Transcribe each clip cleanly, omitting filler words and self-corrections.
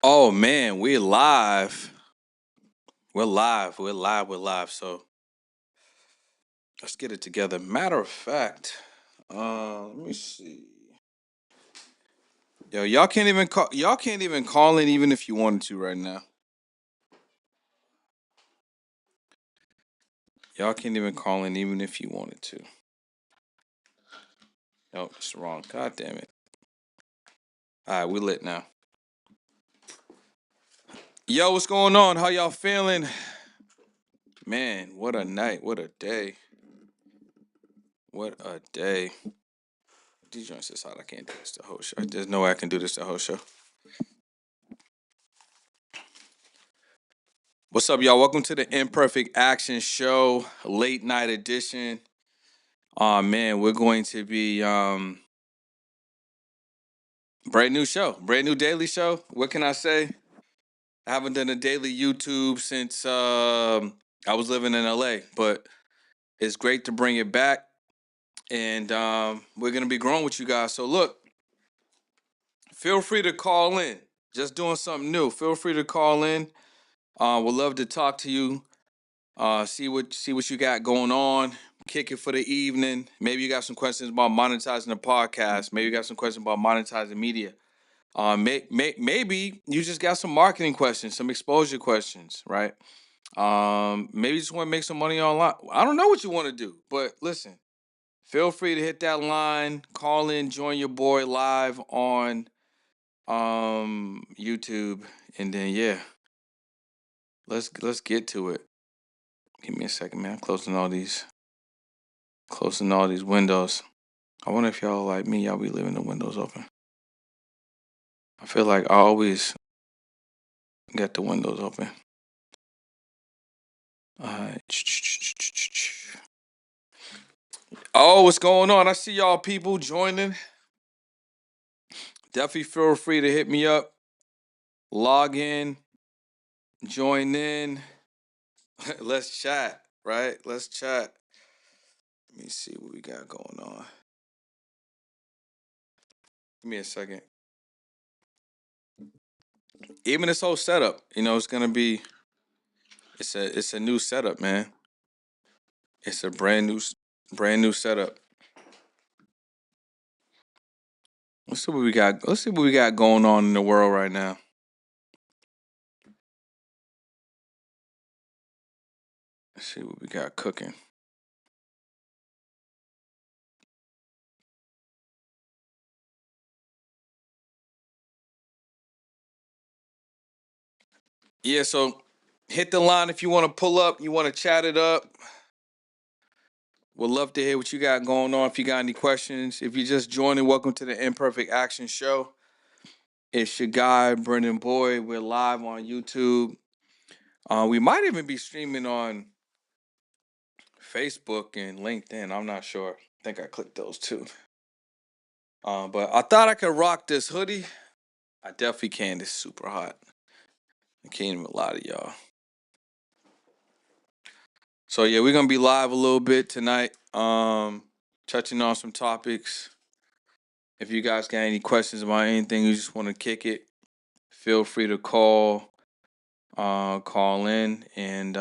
Oh man, we're live. We're live. We're live. We're live. So let's get it together. Matter of fact, let me see. Yo, y'all can't even call. Y'all can't even call in, even if you wanted to, right now. Y'all can't even call in, even if you wanted to. No, it's wrong. God damn it. All right, we lit now. Yo, what's going on? How y'all feeling? Man, what a night. What a day. What a day. These joints is hot. I can't do this the whole show. There's no way I can do this the whole show. What's up, y'all? Welcome to the Imperfect Action Show, late night edition. Oh man, we're going to be brand new show, brand new daily show. What can I say? I haven't done a daily YouTube since I was living in LA, but it's great to bring it back, and we're gonna be growing with you guys. So look, feel free to call in. Just doing something new. Feel free to call in. We'd love to talk to you. See what you got going on. Kick it for the evening. Maybe you got some questions about monetizing the podcast. Maybe you got some questions about monetizing media. Maybe you just got some marketing questions, some exposure questions, right? Maybe you just want to make some money online. I don't know what you want to do, but listen, feel free to hit that line, call in, join your boy live on YouTube, and then yeah, let's get to it. Give me a second, man. I'm closing all these windows. I wonder if y'all like me, y'all be leaving the windows open. I feel like I always get the windows open. Alright. Oh, what's going on? I see y'all people joining. Definitely feel free to hit me up. Log in, join in. Let's chat, right? Let's chat. Let me see what we got going on. Give me a second. Even this whole setup, it's gonna be it's a new setup, man. It's a brand new setup. Let's see what we got going on in the world right now. Let's see what we got cooking. Yeah, so hit the line if you want to pull up, you want to chat it up. We'd love to hear what you got going on. If you got any questions, if you're just joining, welcome to the Imperfect Action Show. It's your guy, Brendan Boyd. We're live on YouTube. We might even be streaming on Facebook and LinkedIn. I'm not sure. I think I clicked those too. But I thought I could rock this hoodie. I definitely can. It's super hot. I can't even lie to y'all. So yeah, we're gonna be live a little bit tonight. Touching on some topics. If you guys got any questions about anything, you just want to kick it, feel free to call in, and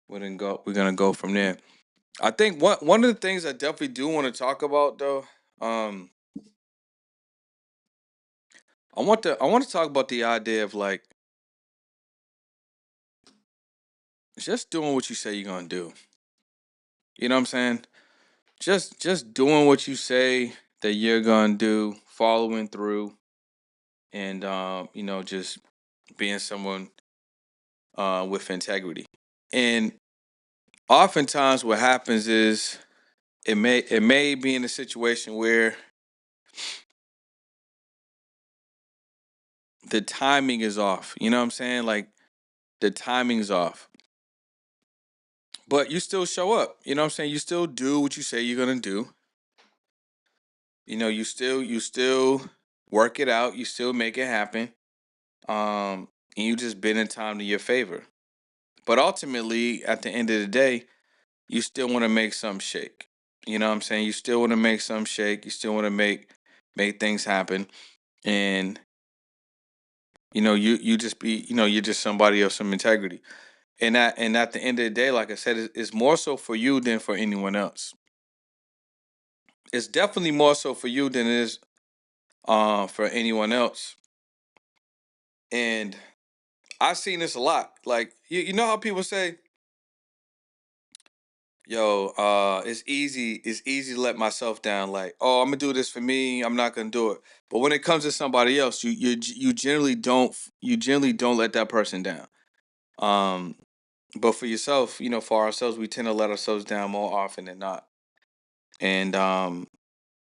we're gonna go from there. I think one of the things I definitely do want to talk about though, um, I want to talk about the idea of like just doing what you say you're gonna do. You know what I'm saying? Just doing what you say that you're gonna do, following through, and just being someone with integrity. And oftentimes, what happens is it may be in a situation where the timing is off. You know what I'm saying? Like the timing's off, but you still show up. You know what I'm saying? You still do what you say you're gonna do. You still work it out. You still make it happen. And you just bend in time to your favor. But ultimately, at the end of the day, you still want to make some shake. You know what I'm saying? You still want to make some shake. You still want to make things happen. And you just be, you're just somebody of some integrity. And at the end of the day, like I said, it's more so for you than for anyone else. It's definitely more so for you than it is for anyone else. And I've seen this a lot. Like you know how people say, "Yo, it's easy to let myself down." Like, "Oh, I'm gonna do this for me. I'm not gonna do it." But when it comes to somebody else, you generally don't let that person down. Um, but for yourself, for ourselves, we tend to let ourselves down more often than not. And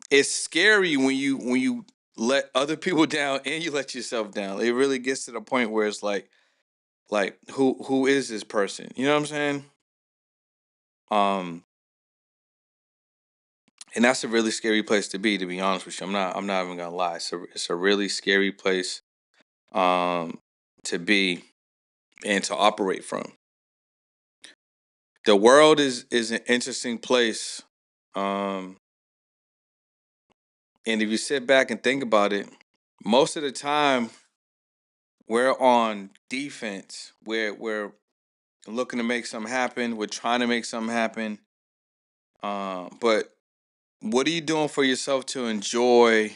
it's scary when you let other people down and you let yourself down. It really gets to the point where it's like who is this person? You know what I'm saying? Um, and that's a really scary place to be honest with you. I'm not even gonna lie. It's a really scary place um to be and to operate from. The world is an interesting place. Um, and if you sit back and think about it, most of the time we're on defense. We're looking to make something happen. We're trying to make something happen. But what are you doing for yourself to enjoy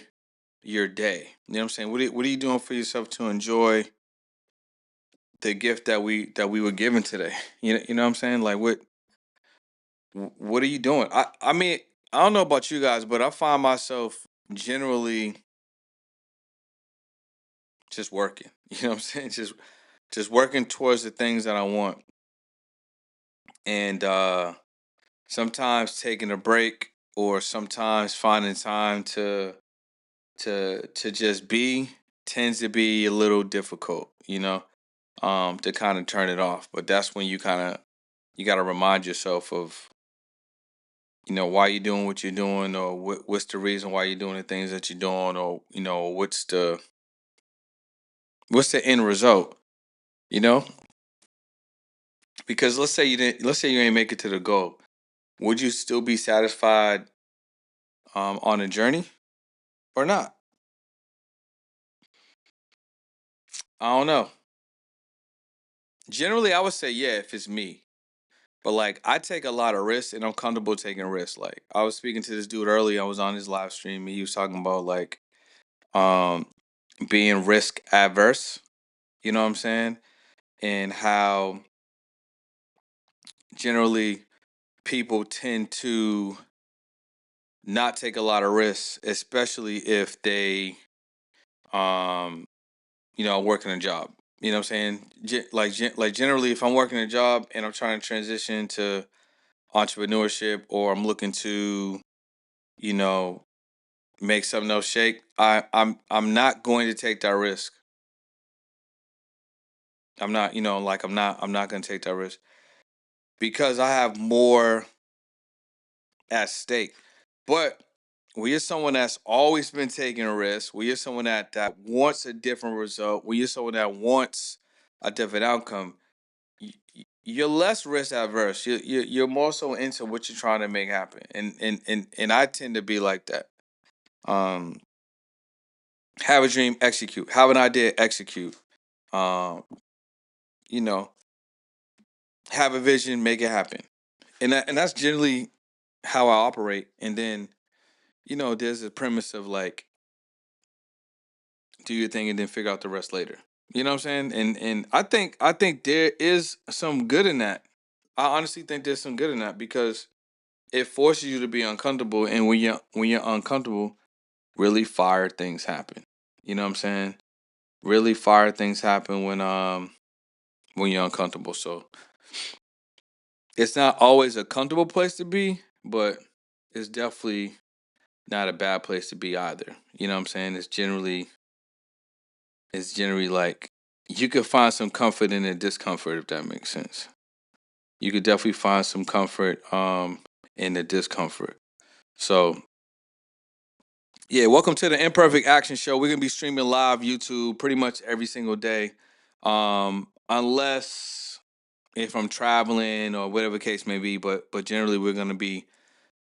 your day? You know what I'm saying? What are you doing for yourself to enjoy the gift that we were given today? You know what I'm saying? Like what are you doing? I mean, I don't know about you guys, but I find myself generally just working. You know what I'm saying? Just working towards the things that I want. And sometimes taking a break or sometimes finding time to just be tends to be a little difficult, to kind of turn it off. But that's when you got to remind yourself of why you're doing what you're doing, or what's the reason why you're doing the things that you're doing, or what's the end result, you know? Because let's say you ain't make it to the goal. Would you still be satisfied on a journey or not? I don't know. Generally, I would say yeah if it's me. But like I take a lot of risks and I'm comfortable taking risks. Like I was speaking to this dude earlier, I was on his live stream and he was talking about like um being risk adverse, you know what I'm saying? And how generally people tend to not take a lot of risks, especially if they um working a job. You know what I'm saying? Like generally if I'm working a job and I'm trying to transition to entrepreneurship, or I'm looking to, you know, make something else shake, I'm not going to take that risk. I'm not, like I'm not going to take that risk because I have more at stake. But when you're someone that's always been taking a risk, when you're someone that wants a different result, when you're someone that wants a different outcome, you're less risk adverse. You're more so into what you're trying to make happen, and I tend to be like that. Um, have a dream, execute. Have an idea, execute. Um, you know, have a vision, make it happen, and that's generally how I operate. And then there's a premise of like do your thing and then figure out the rest later. You know what I'm saying? And I think there is some good in that. I honestly think there's some good in that because it forces you to be uncomfortable, and when you're uncomfortable, really fire things happen. You know what I'm saying? Really fire things happen when you're uncomfortable. So it's not always a comfortable place to be, but it's definitely not a bad place to be either. You know what I'm saying? It's generally like you could find some comfort in the discomfort, if that makes sense. You could definitely find some comfort in the discomfort. So yeah, welcome to the Imperfect Action Show. We're gonna be streaming live YouTube pretty much every single day. Unless if I'm traveling or whatever the case may be, but generally we're gonna be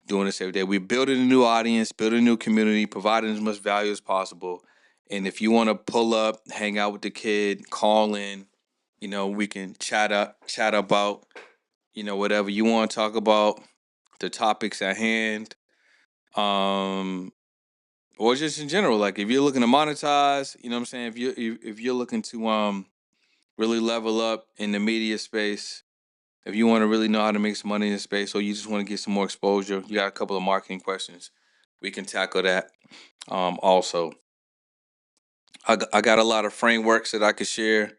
doing this every day. We're building a new audience, building a new community, providing as much value as possible. And if you want to pull up, hang out with the kid, call in, we can chat about, whatever you want to talk about, the topics at hand. Um, or just in general, like if you're looking to monetize, you know what I'm saying? If you're looking to really level up in the media space, if you want to really know how to make some money in the space, or you just want to get some more exposure, you got a couple of marketing questions. We can tackle that. Also, I got a lot of frameworks that I could share.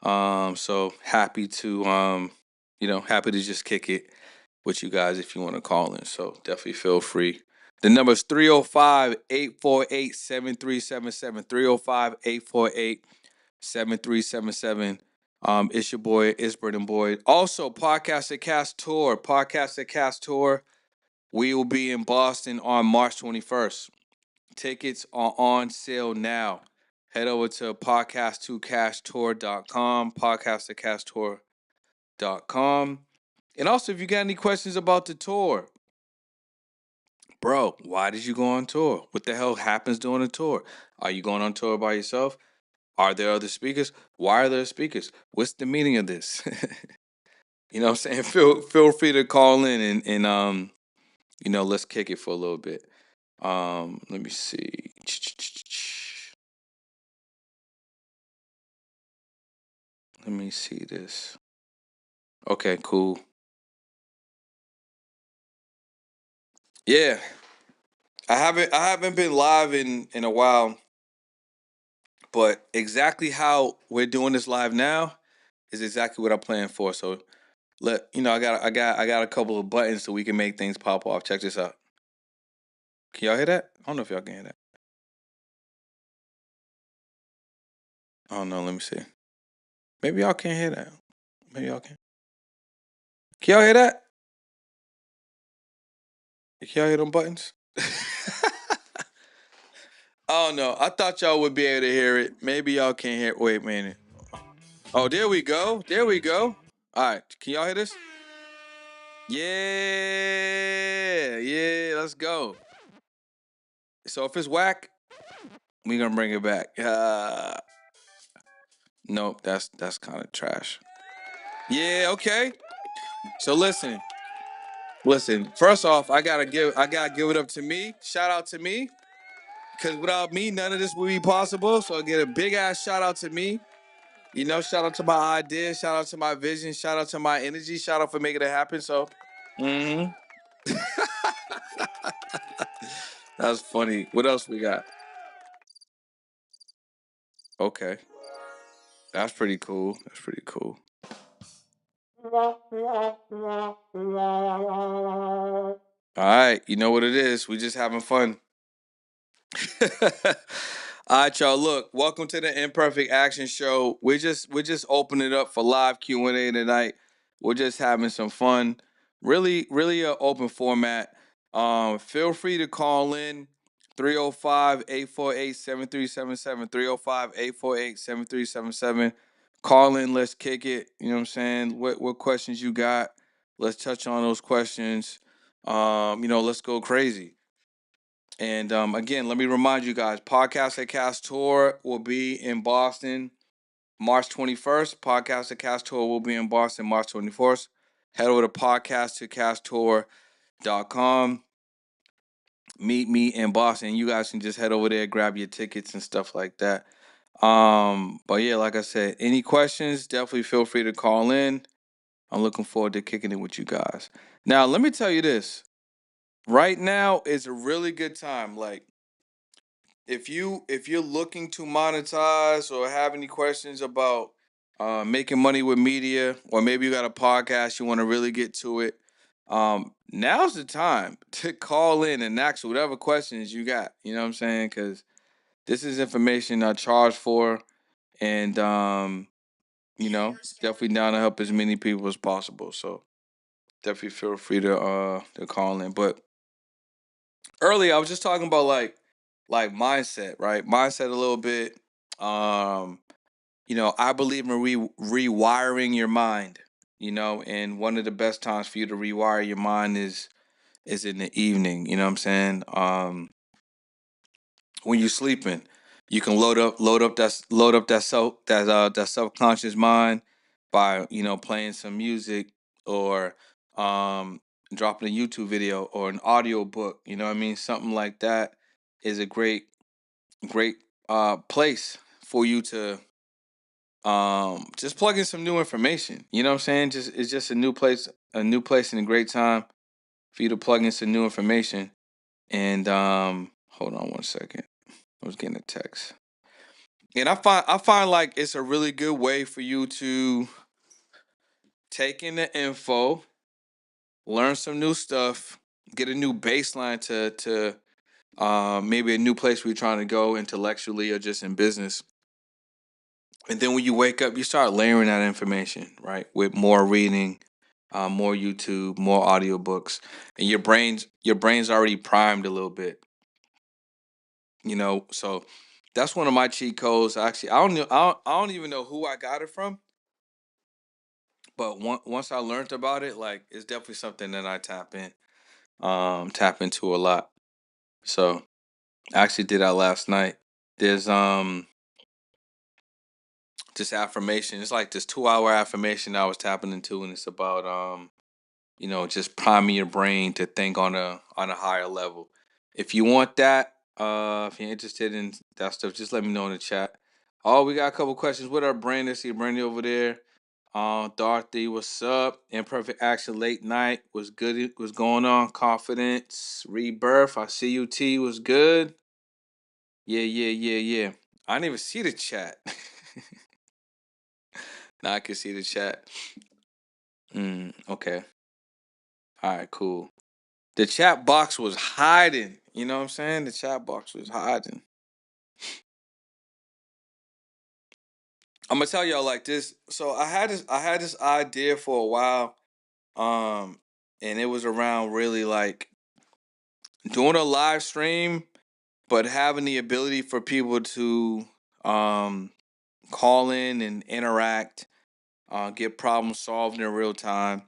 So happy to happy to just kick it with you guys if you want to call in. So definitely feel free. The number is 305-848-7377. 305-848-7377. It's your boy Isbert and Boyd. Also, Podcast at Cast Tour. Podcast at Cast Tour. We will be in Boston on March 21st. Tickets are on sale now. Head over to podcast2casttour.com, podcast2casttour.com. And also, if you got any questions about the tour, bro, why did you go on tour? What the hell happens during a tour? Are you going on tour by yourself? Are there other speakers? Why are there speakers? What's the meaning of this? You know what I'm saying? Feel free to call in and let's kick it for a little bit. Let me see. Let me see this. Okay, cool. Yeah. I haven't been live in a while, but exactly how we're doing this live now is exactly what I planned for. So I got a couple of buttons so we can make things pop off. Check this out. Can y'all hear that? I don't know if y'all can hear that. I don't know. Let me see. Maybe y'all can't hear that. Maybe y'all can. Can y'all hear that? Can y'all hear them buttons? I don't know. I thought y'all would be able to hear it. Maybe y'all can't hear it. Wait a minute. Oh, there we go. There we go. All right. Can y'all hear this? Yeah. Yeah. Let's go. So if it's whack, we gonna bring it back. Nope. That's kind of trash. Yeah. Okay. So listen. First off, I gotta give it up to me. Shout out to me. Cause without me, none of this would be possible. So I get a big ass shout out to me. Shout out to my ideas, shout out to my vision, shout out to my energy, shout out for making it happen. So, mm-hmm. That's funny. What else we got? Okay, that's pretty cool. That's pretty cool. All right, you know what it is. We just having fun. All right, y'all. Look, welcome to the Imperfect Action Show. We're just opening it up for live Q&A tonight. We're just having some fun. Really, really an open format. Feel free to call in 305-848-7377. 305-848-7377. Call in, let's kick it. You know what I'm saying? What questions you got? Let's touch on those questions. Let's go crazy. And again, let me remind you guys, Podcast at Cast Tour will be in Boston March 21st. Podcast at Cast Tour will be in Boston March 24th. Head over to podcast2casttour.com. Meet me in Boston. You guys can just head over there, grab your tickets and stuff like that. But yeah, like I said, any questions, definitely feel free to call in. I'm looking forward to kicking it with you guys. Now, let me tell you this. Right now is a really good time. Like, if you're looking to monetize or have any questions about making money with media, or maybe you got a podcast you want to really get to it, now's the time to call in and ask whatever questions you got. You know what I'm saying? Because this is information I charge for, and definitely down to help as many people as possible. So definitely feel free to call in. But earlier I was just talking about like mindset, right? Mindset a little bit. Um, I believe in rewiring your mind. And one of the best times for you to rewire your mind is in the evening. You know what I'm saying? When you're sleeping. You can load up that subconscious mind by playing some music or um dropping a YouTube video or an audio book. You know what I mean? Something like that is a great place for you to just plug in some new information. You know what I'm saying? Just it's just a new place and a great time for you to plug in some new information. And hold on one second. I was getting a text. And I find like it's a really good way for you to take in the info, learn some new stuff, get a new baseline to maybe a new place where you're trying to go intellectually or just in business. And then when you wake up, you start layering that information, right? With more reading, more YouTube, more audiobooks, and your brain's already primed a little bit, So that's one of my cheat codes. Actually, I don't even know who I got it from, but once I learned about it, like it's definitely something that I tap into a lot. So I actually did that last night. There's this affirmation. It's like this 2 hour affirmation I was tapping into, and it's about just priming your brain to think on a higher level. If you want that, if you're interested in that stuff, just let me know in the chat. Oh, we got a couple questions. What up, Brandon? See Brandy over there. Dorothy, what's up? Imperfect Action Late Night was good. What's going on? Confidence, Rebirth. I see you. T was good. Yeah, yeah, yeah, yeah. I didn't even see the chat. Now I can see the chat. Okay. All right, cool. The chat box was hiding. You know what I'm saying? The chat box was hiding. I'm gonna tell y'all like this. So I had this idea for a while. And it was around really like doing a live stream, but having the ability for people to um call in and interact, get problems solved in real time.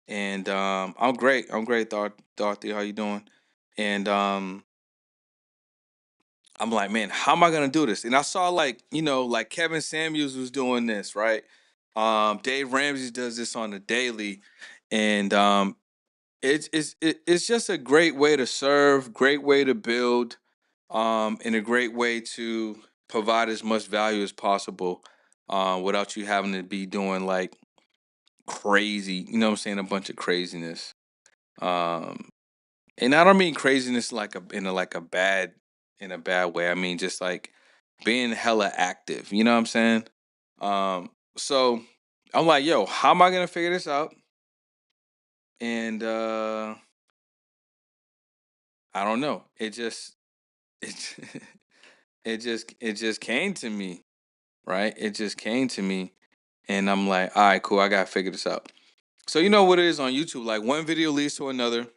And I'm great. I'm great, Dorothy. How you doing? And I'm like, man, how am I gonna do this? And I saw like Kevin Samuels was doing this, right? Dave Ramsey does this on the daily, and it's just a great way to serve, great way to build, and a great way to provide as much value as possible, without you having to be doing like crazy, you know what I'm saying, a bunch of craziness. Um, and I don't mean craziness like in a bad way. I mean just like being hella active. You know what I'm saying? So I'm like, yo, how am I gonna figure this out? And I don't know. It it just came to me, right? It just came to me, and I'm like, all right, cool. I gotta figure this out. So you know what it is on YouTube? Like one video leads to another.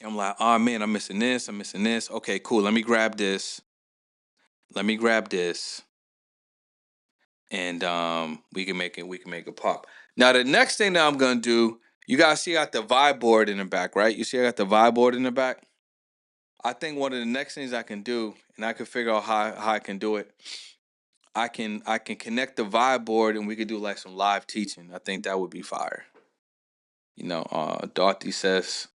I'm like, oh man, I'm missing this. I'm missing this. Okay, cool. Let me grab this. Let me grab this, and we can make it pop. Now the next thing that I'm gonna do, you guys see I got the vibe board in the back, right? You see I got the vibe board in the back. I think one of the next things I can do, and I can figure out how I can do it. I can connect the vibe board, and we could do like some live teaching. I think that would be fire. Dorothy says,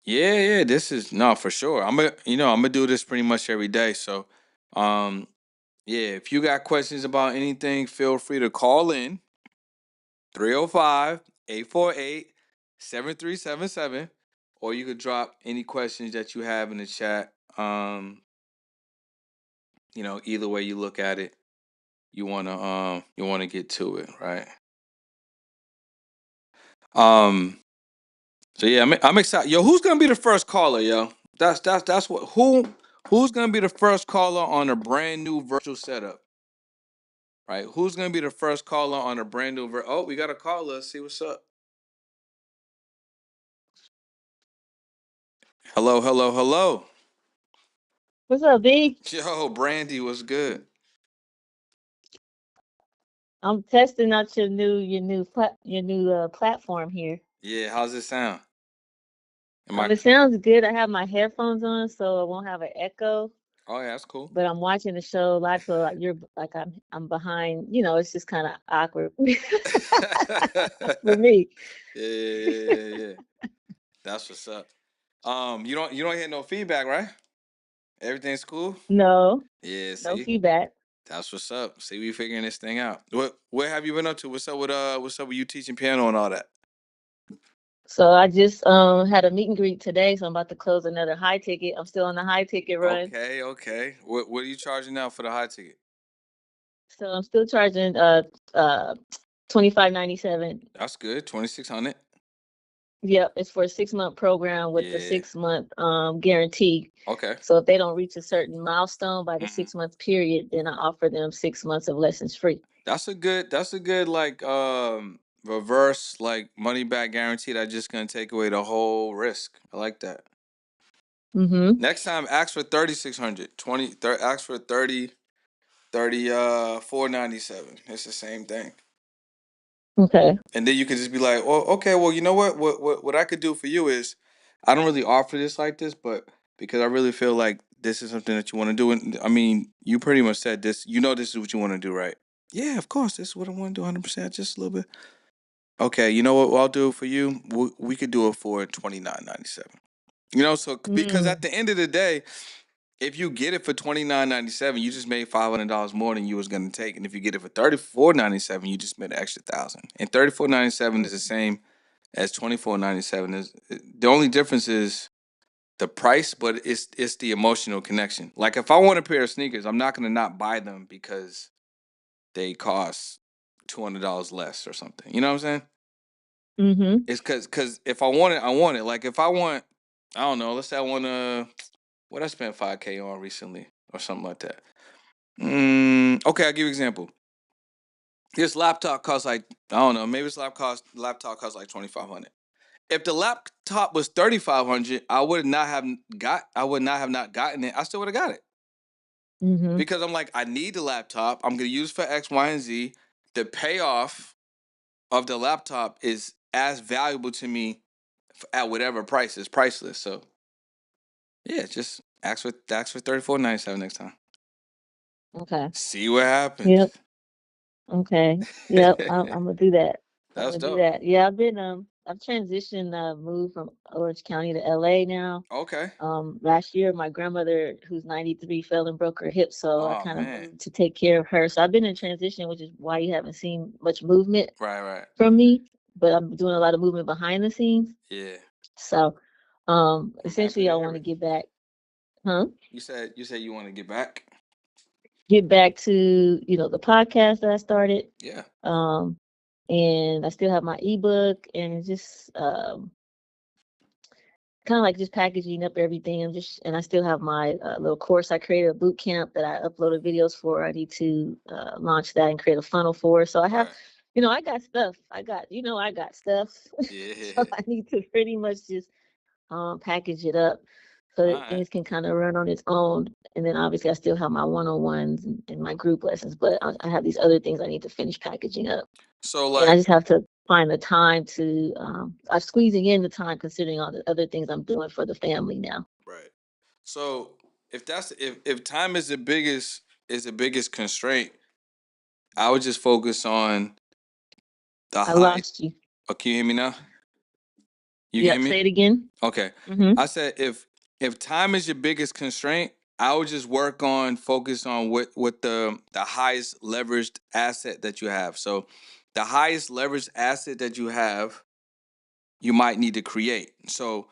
yeah, yeah, this is no for sure. I'm gonna do this pretty much every day. So, um, yeah, if you got questions about anything, feel free to call in 305-848-7377, or you could drop any questions that you have in the chat. Either way you look at it, you wanna get to it, right? Um, so yeah, I'm excited. Yo, who's gonna be the first caller, yo? That's what who's gonna be the first caller on a brand new virtual setup, right? Who's gonna be the first caller on a brand new Oh, we got a caller. Let's see what's up. Hello, hello, hello. What's up, B? Yo, Brandy was good. I'm testing out your new platform here. Yeah, how's it sound? Am I It sounds good. I have my headphones on, so I won't have an echo. Oh yeah, that's cool. But I'm watching the show live, so like you're like I'm behind. It's just kind of awkward for me. Yeah. That's what's up. You don't hear no feedback, right? Everything's cool. No, Yeah. no See, feedback. that's what's up. See, we figuring this thing out. What have you been up to? What's up with you teaching piano and all that? So I just had a meet and greet today, so I'm about to close another high ticket. I'm still on the high ticket run. Okay. What are you charging now for the high ticket? So I'm still charging uh 25.97. That's good. 2,600. Yep, it's for a 6-month program with the Yeah. 6-month guarantee. Okay. So if they don't reach a certain milestone by the Mhm. 6-month period, then I offer them 6 months of lessons free. That's a good like reverse like money back guarantee that's just gonna take away the whole risk. I like that. Mm-hmm. Next time ask for 3,600. Ask for 497. It's the same thing. Okay. And then you could just be like, well, okay, well, you know what? What I could do for you is I don't really offer this like this, but because I really feel like this is something that you want to do. And I mean, you pretty much said this, this is what you want to do, right? Yeah, of course, this is what I want to do 100%, just a little bit. Okay, you know what I'll do for you? We could do it for 29.97. So because at Mm, the end of the day, if you get it for 29.97, you just made $500 more than you was gonna take, and if you get it for 34.97, you just made an extra 1,000. And 34.97 is the mm, same as 24.97. Is the only difference is the price, but it's the emotional connection. Like if I want a pair of sneakers, I'm not gonna not buy them because they cost $200 less or something. You know what I'm saying? mm-hmm. It's because if I want it, I want it. Like if I want, I don't know. Let's say I want what I spent 5K on recently or something like that. Okay, I'll give you an example. This laptop costs like I don't know, maybe this laptop costs like 2,500. If the laptop was 3,500, I would not have not gotten it. I still would have got it Mm-hmm. because I'm like I need the laptop. I'm gonna use for X, Y, and Z. The payoff of the laptop is as valuable to me at whatever price is priceless. So yeah, just ask for 34.97 next time. Okay. See what happens. Yep. Okay. Yep. I'm gonna do that. I'm That's gonna do dope. that. Yeah, I've transitioned, moved from Orange County to LA now. Okay. Last year my grandmother, who's 93, fell and broke her hip, so I Oh kind of man. moved to take care of her. So I've been in transition, which is why you haven't seen much movement Right. from me, but I'm doing a lot of movement behind the scenes. Yeah. So, I'm happy essentially to I hear want to it. get back, huh? You said you want to get back. Get back to, the podcast that I started. Yeah. Um, and I still have my ebook and just kind of like just packaging up everything. And I still have my little course I created, a boot camp that I uploaded videos for. I need to launch that and create a funnel for. So I have, Right. I got stuff. I got stuff. So Yeah. I need to pretty much just package it up so All that right. things can kind of run on its own. And then obviously I still have my one-on-ones and my group lessons, but I have these other things I need to finish packaging up. So And I like just have to find the time to, I'm squeezing in the time considering all the other things I'm doing for the family now. right. So if time is the biggest constraint, I would just focus on the I high. lost you. Oh, can you hear me now? You can hear Yep, me? say it again. Okay. Mm-hmm. I said if time is your biggest constraint, I would just work on focus on what the highest leveraged asset that you have. So the highest leveraged asset that you have, you might need to create. So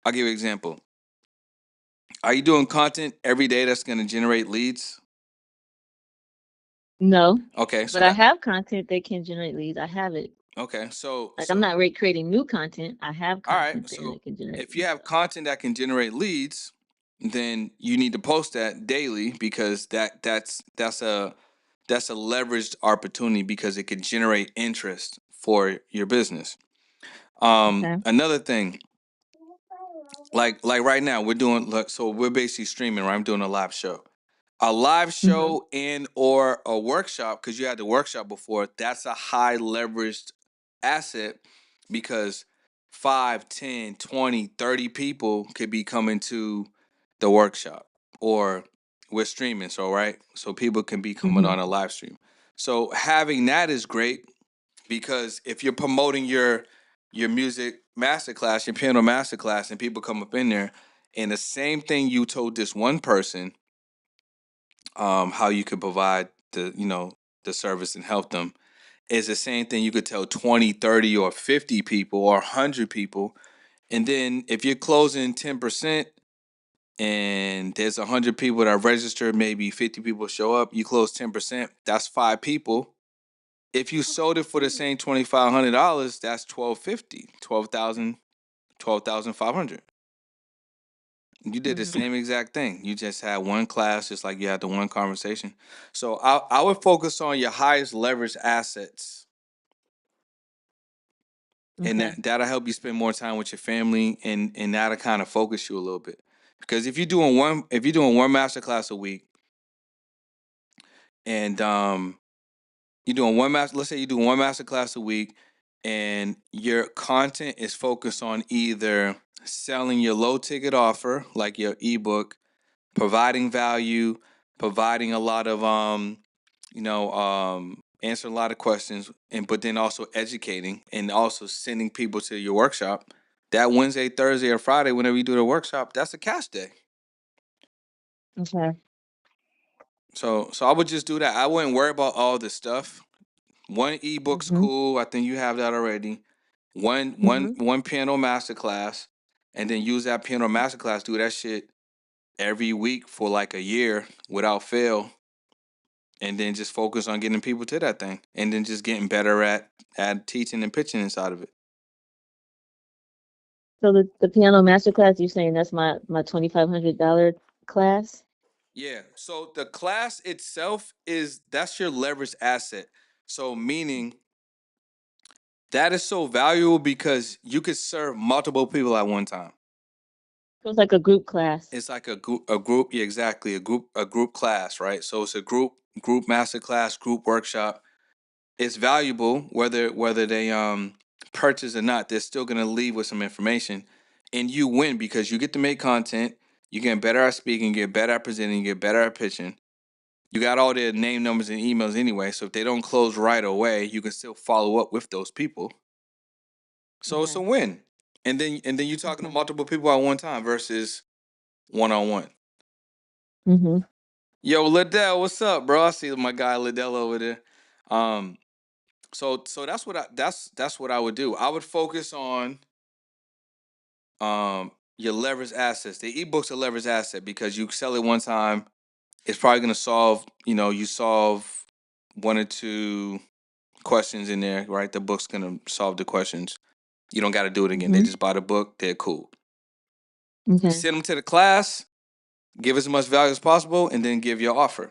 I'll give you an example. Are you doing content every day that's going to generate leads? No, Okay, but so I that have content that can generate leads. I have it. okay, so Like I'm so not creating new content. I have all right. content there So that can generate if you leads. have content that can generate leads, then you need to post that daily because that's a leveraged opportunity because it can generate interest for your business. Okay. Another thing, like right now, so we're basically streaming, right? I'm doing a live show. A live Mm-hmm. show and or a workshop, because you had the workshop before, that's a high leveraged asset because 5, 10, 20, 30 people could be coming to the workshop or we're streaming, so right, so people can be coming Mm-hmm. on a live stream. So having that is great because if you're promoting your music masterclass, your piano masterclass, and people come up in there, and the same thing you told this one person, how you could provide the service and help them is the same thing you could tell 20, 30, or 50 people or 100 people. And then if you're closing 10% and there's 100 people that register, maybe 50 people show up, you close 10%, that's 5 people. If you sold it for the same $2,500, that's 1,250, 12,000, 12,500. You did the Mm-hmm. same exact thing. You just had one class, just like you had the one conversation. So I would focus on your highest leverage assets, and Okay. that'll help you spend more time with your family, and that'll kind of focus you a little bit. Because if you're doing one master class a week, and you're doing one master, let's say you're doing one master class a week, and your content is focused on either selling your low ticket offer, like your ebook, providing value, providing a lot of answering a lot of questions, and but then also educating and also sending people to your workshop. That Wednesday, Thursday, or Friday, whenever you do the workshop, that's a cash day. Okay. So I would just do that. I wouldn't worry about all this stuff. One ebook's Mm-hmm. cool. I think you have that already. One one Mm-hmm. one piano masterclass, and then use that piano masterclass. Do that shit every week for like a year without fail, and then just focus on getting people to that thing, and then just getting better at teaching and pitching inside of it. So the piano master class, you're saying that's my $2,500 class? Yeah. So the class itself that's your leverage asset. So meaning that is so valuable because you could serve multiple people at one time. So it's like a group class. It's like a group, yeah, exactly, a group class, right? So it's a group master class, group workshop. It's valuable whether they purchase or not. They're still gonna leave with some information, and you win because you get to make content. You get better at speaking, get better at presenting, get better at pitching. You got all their name, numbers, and emails anyway. So if they don't close right away, you can still follow up with those people. So it's a Okay. win. And then you're talking to Okay. multiple people at one time versus one on one. Mm-hmm. Yo, Liddell, what's up, bro? I see my guy Liddell over there. Um, so that's what I would do. I would focus on your leverage assets. The ebook's a leverage asset because you sell it one time. It's probably gonna solve. You solve one or two questions in there, right? The book's gonna solve the questions. You don't got to do it again. They Mm-hmm. just buy the book. They're cool. Okay. Send them to the class. Give as much value as possible, and then give your offer.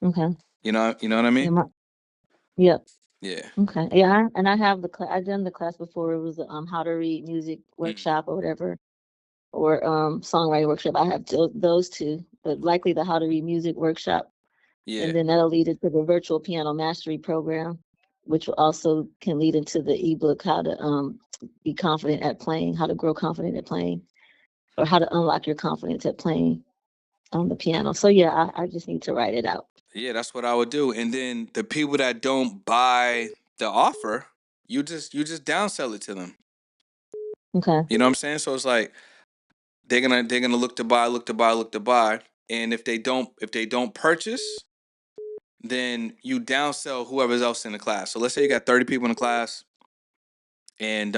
Okay. You know what I Yeah. mean? Yep. Yeah. Okay. Yeah. And I have the class. I've done the class before. It was how to read music Mm, workshop or whatever, or songwriting workshop. I have those two, but likely the how to read music workshop, yeah. and then that'll lead into the virtual piano mastery program, which will also can lead into the ebook how to be confident at playing, how to grow confident at playing, or how to unlock your confidence at playing on the piano. So yeah, I just need to write it out. Yeah, that's what I would do. And then the people that don't buy the offer, you just downsell it to them. Okay. You know what I'm saying? So it's like they're gonna look to buy, look to buy, look to buy. And if they don't purchase, then you downsell whoever's else in the class. So let's say you got 30 people in the class, and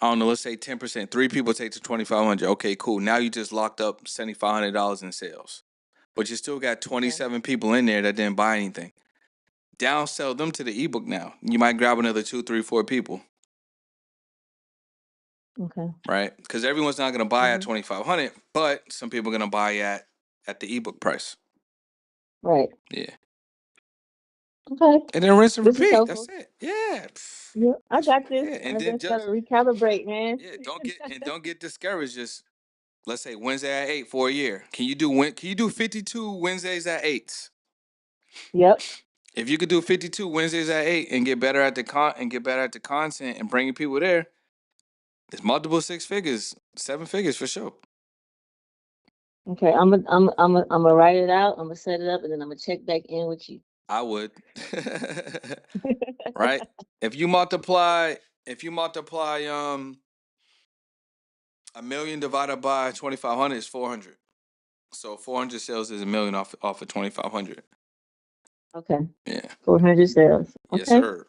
I don't know, let's say 10%, 3 people take to 2,500. Okay, cool. Now you just locked up $7,500 in sales. But you still got Okay. 27 people in there that didn't buy anything. Downsell them to the ebook now. You might grab another 2, 3, 4 people, Okay. right? Because everyone's not gonna buy at Hmm. 2,500, but some people are gonna buy at the ebook price. Right. Yeah. Okay. And then rinse and This is repeat. That's helpful. it. Yeah. Yeah, I got this. Yeah. And I then just gotta just recalibrate, man. yeah, don't get discouraged. Just let's say Wednesday at 8 for a year. Can you do 52 Wednesdays at 8? Yep. If you could do 52 Wednesdays at 8 and get better at the content and bringing people there, it's multiple 6 figures, 7 figures for sure. Okay, I'm gonna write it out. I'm gonna set it up, and then I'm gonna check back in with you. I would. Right? If you multiply a million divided by 2,500 is 400. So 400 sales is a million off of 2,500. Okay, Yeah. 400 sales. Yes, Okay, sir.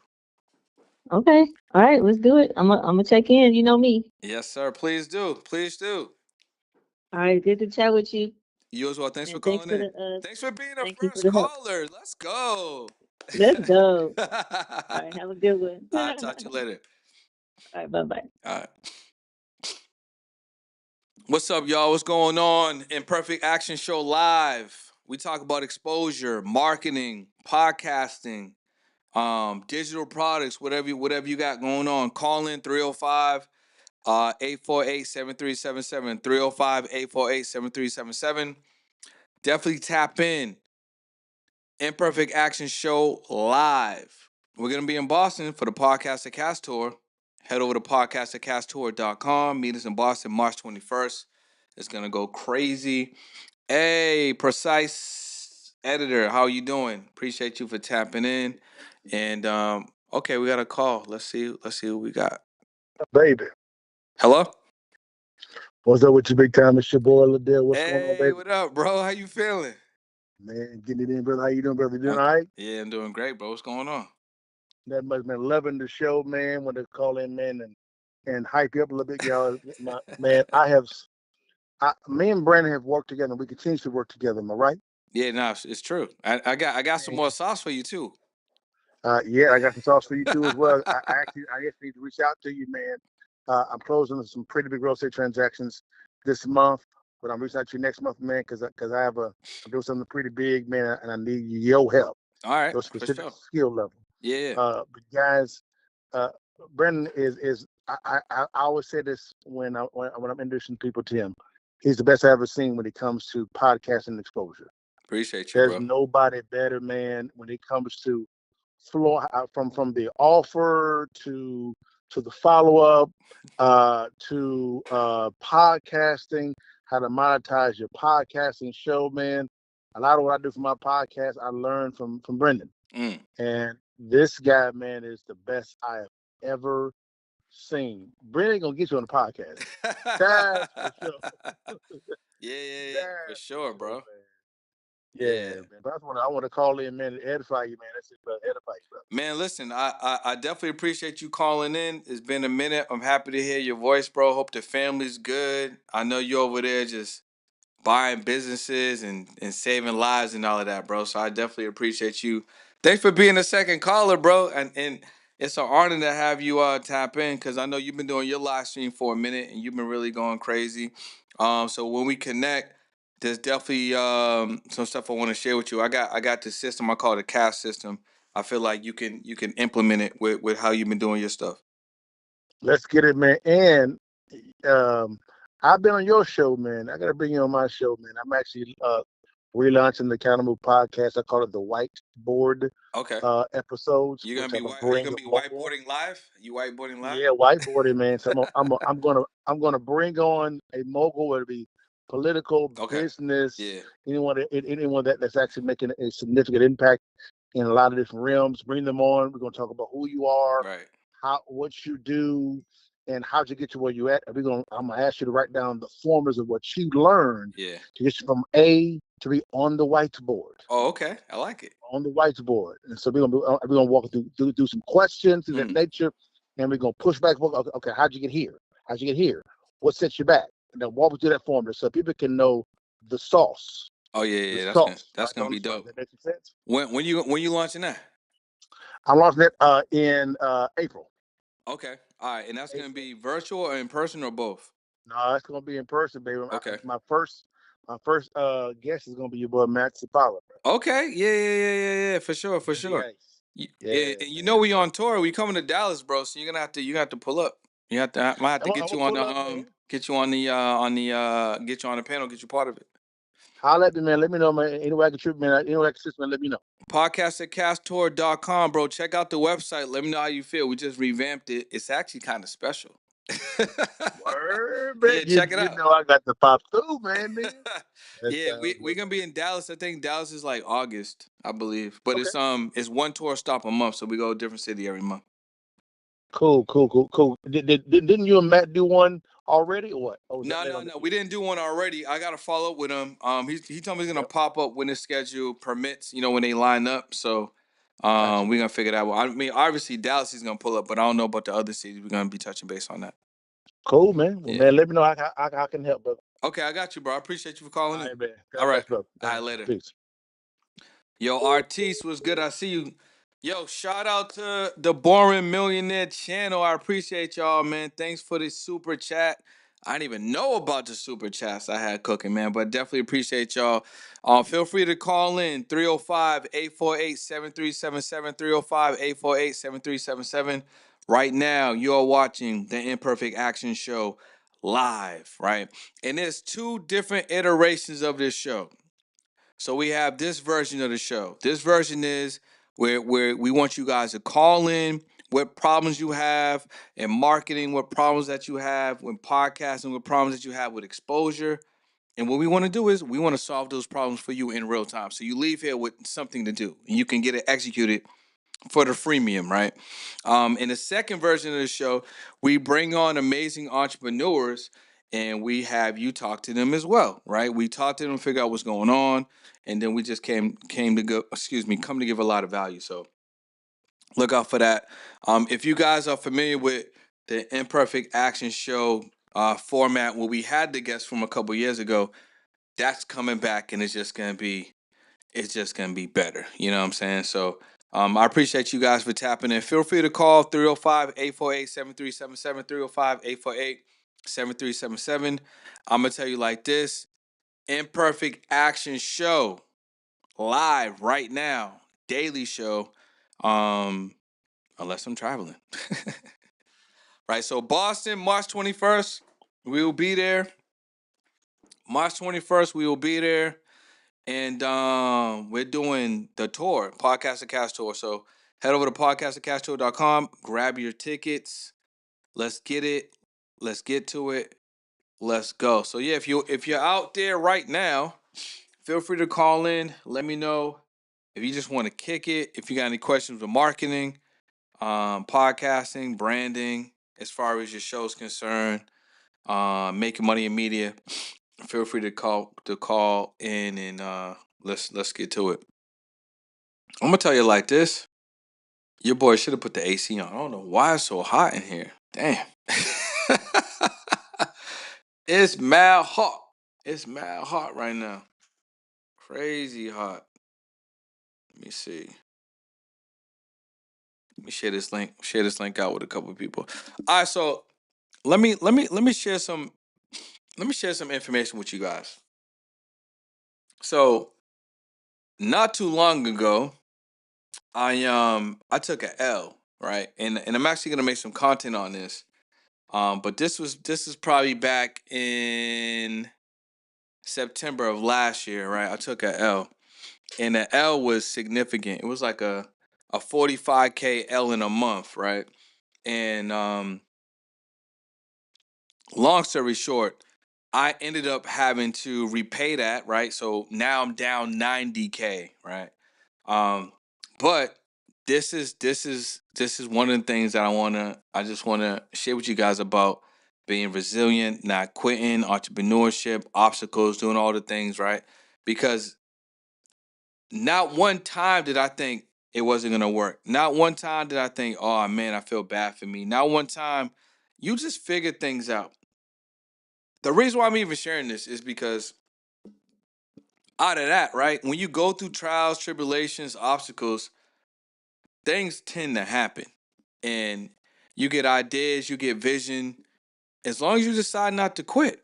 okay, all right, let's do it. I'm gonna check in. You know me. Yes, sir. Please do. Please do. All right, good to chat with you, You as well. Thanks for and thanks calling for in. the Thanks for being a thank you for first the help. caller. Let's go. Let's go. All All right, have a good one. right, talk to you later. All right, bye bye. All right. What's up, y'all? What's going on? Imperfect Action Show Live. We talk about exposure, marketing, podcasting, digital products, whatever you got going on. Call in 305 848 7377 305 848 7377. Definitely tap in. Imperfect Action Show Live. We're going to be in Boston for the Podcast at Cast Tour. Head over to podcastatcasttour.com. Meet us in Boston March 21st. It's going to go crazy. Hey, Precise Editor, how you doing? Appreciate you for tapping in. And okay, we got a call. Let's see what we got. Baby, Hello? what's up with you, big time? It's your boy Liddell. What's going on, Hey, baby? what up, bro? How you feeling? Man, getting it in, brother. How you doing, brother? You doing all right? Yeah, I'm doing great, bro. What's going on? That must been loving the show, man. When they call in, man, and hype you up a little bit, y'all. Man, me and Brandon have worked together. And we continue to work together. Am I right? Yeah, no, it's true. I got some more sauce for you too. Yeah, I got some sauce for you too as well. I just need to reach out to you, man. I'm closing some pretty big real estate transactions this month, but I'm reaching out to you next month, man, because I'm doing something pretty big, man, and I need your help. All right, Your for specific sure. skill level. Yeah. But guys, Brendan is I always say this when I'm introducing people to him. He's the best I've ever seen when it comes to podcasting exposure. Appreciate you, There's bro. nobody better, man, when it comes to floor from the offer to the follow up to podcasting, how to monetize your podcasting show, man. A lot of what I do for my podcast, I learned from Brendan. Mm. And this guy, man, is the best I have ever seen. Brendan gonna get you on the podcast. That's for sure. Yeah, for sure, bro. Man. Yeah. Yeah, man. But I want to call in, man, and edify you, man. That's it, brother. Edify you, brother. Man, listen, I definitely appreciate you calling in. It's been a minute. I'm happy to hear your voice, bro. Hope the family's good. I know you over there just buying businesses and saving lives and all of that, bro. So I definitely appreciate you. Thanks for being a second caller, bro. And it's an honor to have you tap in because I know you've been doing your live stream for a minute and you've been really going crazy. So when we connect, there's definitely some stuff I want to share with you. I got this system I call it a cast system. I feel like you can implement it with how you've been doing your stuff. Let's get it, man. And I've been on your show, man. I gotta bring you on my show, man. I'm actually relaunching the Accountable podcast. I call it the Whiteboard Okay. episodes. You're gonna which be whiteboarding live? You whiteboarding live? Yeah, whiteboarding, man. So I'm gonna bring on a mogul, whether it be political, Okay. business, Yeah. anyone that's actually making a significant impact in a lot of different realms. Bring them on. We're gonna talk about who you are, Right. what you do, and how'd you get to where you at. I'm gonna ask you to write down the formulas of what you learned Yeah. to get you from A to B on the whiteboard. Oh, okay. I like it. On the whiteboard, and so we're gonna walk through do some questions of that nature, and we're gonna push back. Okay, how'd you get here? How'd you get here? What set you back? And then walk through that formula so people can know the sauce. Oh The yeah. sauce. That's gonna On be the sauce. dope. That makes sense. When you launching that? I'm launching it in April. Okay. All right. And that's gonna April. be virtual or in person or both? No, it's gonna be in person, baby. Okay. My first guest is gonna be your boy Matt Sapala. Okay. Yeah. For sure. Yeah, And you know we on tour. We coming to Dallas, bro. So you're gonna have to pull up. Might have to get you on the get you on the get you on the panel, get you part of it. Holla at me, man. Let me know, man. Anyway I can trip, man. Anyway I can assist, man. Let me know. Podcast@casttour.com, bro. Check out the website. Let me know how you feel. We just revamped it. It's actually kind of special. Word, man. Yeah, check it You out. know I got the pop through, man, nigga. That Yeah, sounds we're good, gonna be in Dallas. I think Dallas is like August, I believe. But okay. it's one tour stop a month, so we go to a different city every month. Cool. Didn't you and Matt do one already or what? Or was that No, later no, on no. this We year? didn't do one already. I gotta follow up with him. He told me he's gonna Yep. pop up when his schedule permits. You know, when they line up. So, Gotcha. we're gonna figure that out. I mean, obviously Dallas is gonna pull up, but I don't know about the other cities. We're gonna be touching base on that. Cool, man. Well, Yeah. man, let me know how I can help, brother. Okay, I got you, bro. I appreciate you for All calling in. right, man. All God right. bless, brother. All All right. right, Later. peace. Yo, Artiste was good. I see you. Yo, shout out to the Boring Millionaire channel. I appreciate y'all, man. Thanks for the super chat. I didn't even know about the super chats I had cooking, man, but definitely appreciate y'all. Feel free to call in 305-848-7377, 305-848-7377. Right now, you're watching the Imperfect Action Show live, right? And there's two different iterations of this show. So we have this version of the show. This version is where we want you guys to call in what problems you have in marketing, what problems that you have when podcasting, what problems that you have with exposure. And what we want to do is we want to solve those problems for you in real time. So you leave here with something to do and you can get it executed for the freemium, right? In the second version of the show, we bring on amazing entrepreneurs and we have you talk to them as well, right? We talk to them, figure out what's going on, and then we just came to go, come to give a lot of value. So look out for that. If you guys are familiar with the Imperfect Action Show format, where we had the guests from a couple years ago, that's coming back, and it's just gonna be better. You know what I'm saying? So I appreciate you guys for tapping in. Feel free to call 305-848-7377, 305-848-7377. I'm gonna tell you like this: Imperfect Action Show live right now, daily show. Unless I'm traveling. Right. So Boston, March 21st, we will be there. March 21st, we will be there. And we're doing the tour, Podcast of Cast tour. So head over to podcastofcasttour.com, grab your tickets. Let's get it. Let's get to it. Let's go. So yeah, if you're out there right now, feel free to call in. Let me know if you just want to kick it. If you got any questions with marketing, podcasting, branding, as far as your show's concerned, making money in media, feel free to call in and let's get to it. I'm gonna tell you like this. Your boy should have put the AC on. I don't know why it's so hot in here. Damn. It's mad hot. It's mad hot right now. Crazy hot. Let me see. Let me share this link. Share this link out with a couple of people. All right, so let me share some information with you guys. So not too long ago, I took a L, right? And I'm actually gonna make some content on this. But this is probably back in September of last year, right? I took a L, and the L was significant. It was like a 45K L in a month, right? And long story short, I ended up having to repay that, right? So now I'm down 90K, right? Um, but this is one of the things that I just wanna share with you guys about being resilient, not quitting, entrepreneurship, obstacles, doing all the things, right? Because not one time did I think it wasn't gonna work. Not one time did I think, oh man, I feel bad for me. Not one time. You just figure things out. The reason why I'm even sharing this is because out of that, right? When you go through trials, tribulations, obstacles, things tend to happen. And you get ideas, you get vision, as long as you decide not to quit.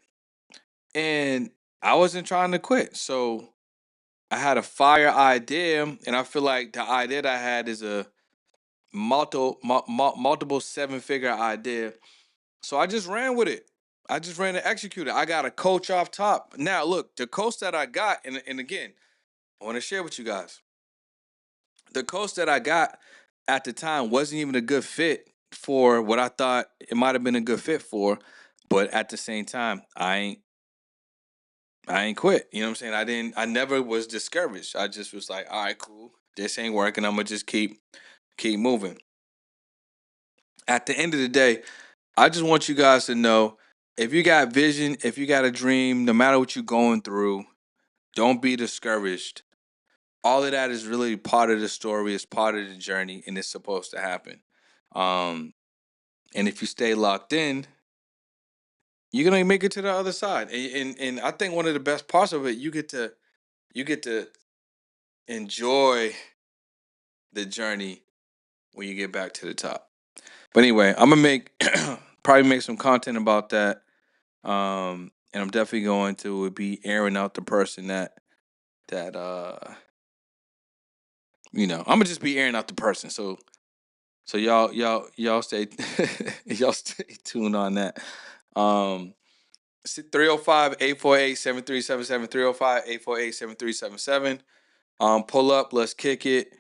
And I wasn't trying to quit. So I had a fire idea, and I feel like the idea that I had is a multiple seven-figure idea. So I just ran with it. I just ran to execute it. I got a coach off top. Now, look, the coach that I got, and again, I want to share with you guys. The coach that I got at the time wasn't even a good fit for what I thought it might have been a good fit for, but at the same time, I ain't quit. You know what I'm saying? I never was discouraged. I just was like, all right, cool. This ain't working. I'm gonna just keep moving. At the end of the day, I just want you guys to know, if you got vision, if you got a dream, no matter what you're going through, don't be discouraged. All of that is really part of the story, it's part of the journey, and it's supposed to happen. Um, and if you stay locked in, you're gonna make it to the other side. And I think one of the best parts of it, you get to enjoy the journey when you get back to the top. But anyway, I'm gonna make probably make some content about that. And I'm definitely going to be airing out the person that I'm gonna just be airing out the person. So y'all stay y'all stay tuned on that. 305-848-7377, 305-848-7377. Pull up, let's kick it.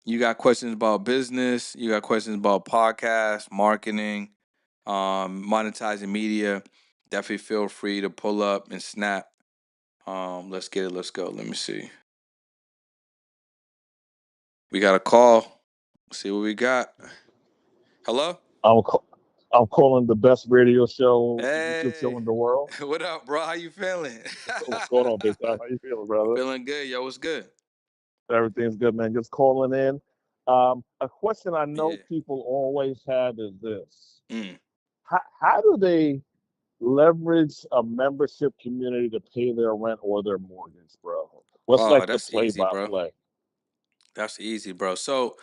You got questions about business, you got questions about podcast, marketing, monetizing media, definitely feel free to pull up and snap. Let's get it, let's go. Let me see. We got a call. See what we got. Hello? I'm calling the best radio show, YouTube show Hey, in the world. what up, bro? How you feeling? What's going on, Big Time? How you feeling, brother? Feeling good, yo. What's good? Everything's good, man. Just calling in. A question I know Yeah. people always have is this: Mm. how do they leverage a membership community to pay their rent or their mortgage, bro? What's Oh, like the that's easy, bro. play-by-play? That's easy, bro. So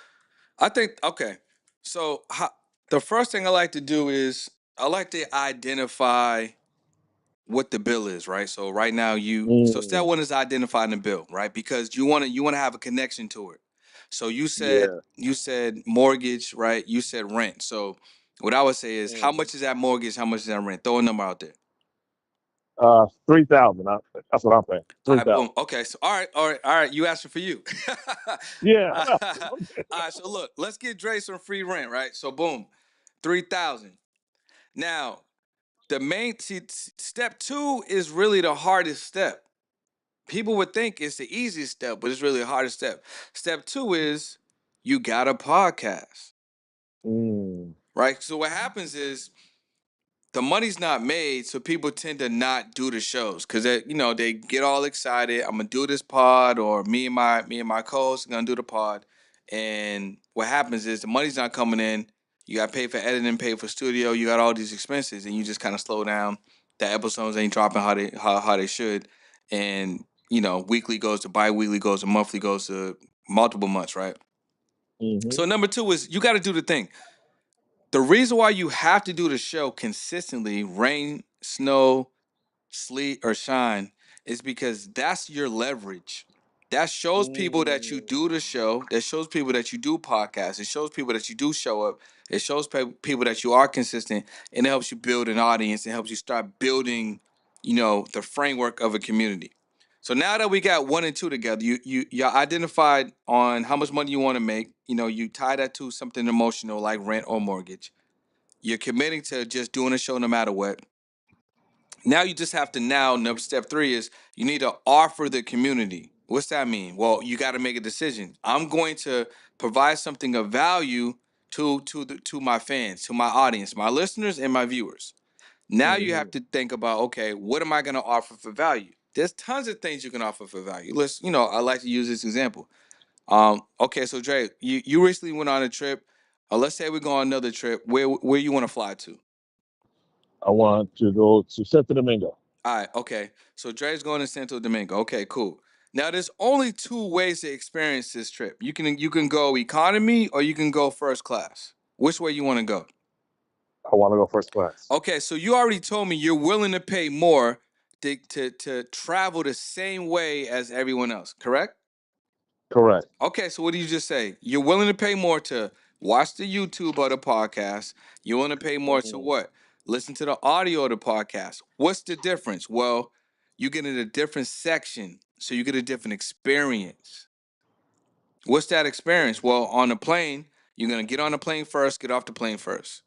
I think okay. So the first thing I like to do is I like to identify what the bill is, right? So right now so step Mm, one is identifying the bill, right? Because you wanna have a connection to it. So yeah. you said mortgage, right? You said rent. So what I would say is, how hmm much is that mortgage? How much is that rent? Throw a number out there. 3,000. That's what I'm paying. All Three right, boom. thousand. Okay, so all right. You asking for you. Yeah, I all know. right, so look, let's get Dre some free rent, right? So boom, 3,000. Now the step two is really the hardest step. People would think it's the easiest step, but it's really the hardest step. Step two is you got a podcast, Mm, right? So what happens is the money's not made, so people tend to not do the shows because they get all excited. I'm gonna do this pod, or me and my co-host are gonna do the pod, and what happens is the money's not coming in. You got to pay for editing, pay for studio. You got all these expenses, and you just kind of slow down. The episodes ain't dropping how they should, and weekly goes to bi-weekly, goes to monthly, goes to multiple months, right? hmm So number two is you got to do the thing. The reason why you have to do the show consistently, rain, snow, sleet, or shine, is because that's your leverage. That shows people that you mm, do the show. That shows people that you do podcasts. It shows people that you do show up. It shows people that you are consistent, and it helps you build an audience. It helps you start building, the framework of a community. So now that we got one and two together, you identified on how much money you want to make. You tie that to something emotional like rent or mortgage. You're committing to just doing a show no matter what. Now you just have to number step three is you need to offer the community. What's that mean? Well, you got to make a decision. I'm going to provide something of value to my fans, to my audience, my listeners, and my viewers. Now you hmm have to think about, okay, what am I going to offer for value? There's tons of things you can offer for value. I like to use this example. Okay, so Dre, you recently went on a trip. Let's say we go on another trip. Where you want to fly to? I want to go to Santo Domingo. All right, okay. So Dre's going to Santo Domingo. Okay, cool. Now there's only two ways to experience this trip. You can go economy or you can go first class. Which way you want to go? I want to go first class. Okay, so you already told me you're willing to pay more to travel the same way as everyone else, correct? Correct. Okay, so what did you just say? You're willing to pay more to watch the YouTube or the podcast. You're willing to pay more to Mm, what? Listen to the audio of the podcast. What's the difference? Well, you get in a different section, so you get a different experience. What's that experience? Well, on the plane, You're gonna get on the plane first, get off the plane first.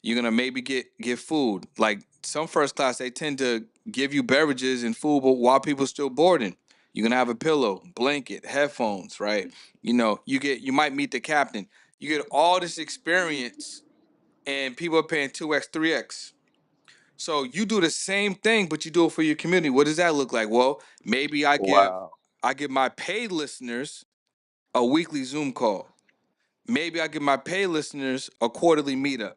You're gonna maybe get food. Like some first class, they tend to give you beverages and food, but while people still boarding, you're gonna have a pillow, blanket, headphones, right? You might meet the captain. You get all this experience, and people are paying 2x, 3x. So you do the same thing, but you do it for your community. What does that look like? Well, maybe Wow. I give my paid listeners a weekly Zoom call. Maybe I give my paid listeners a quarterly meetup.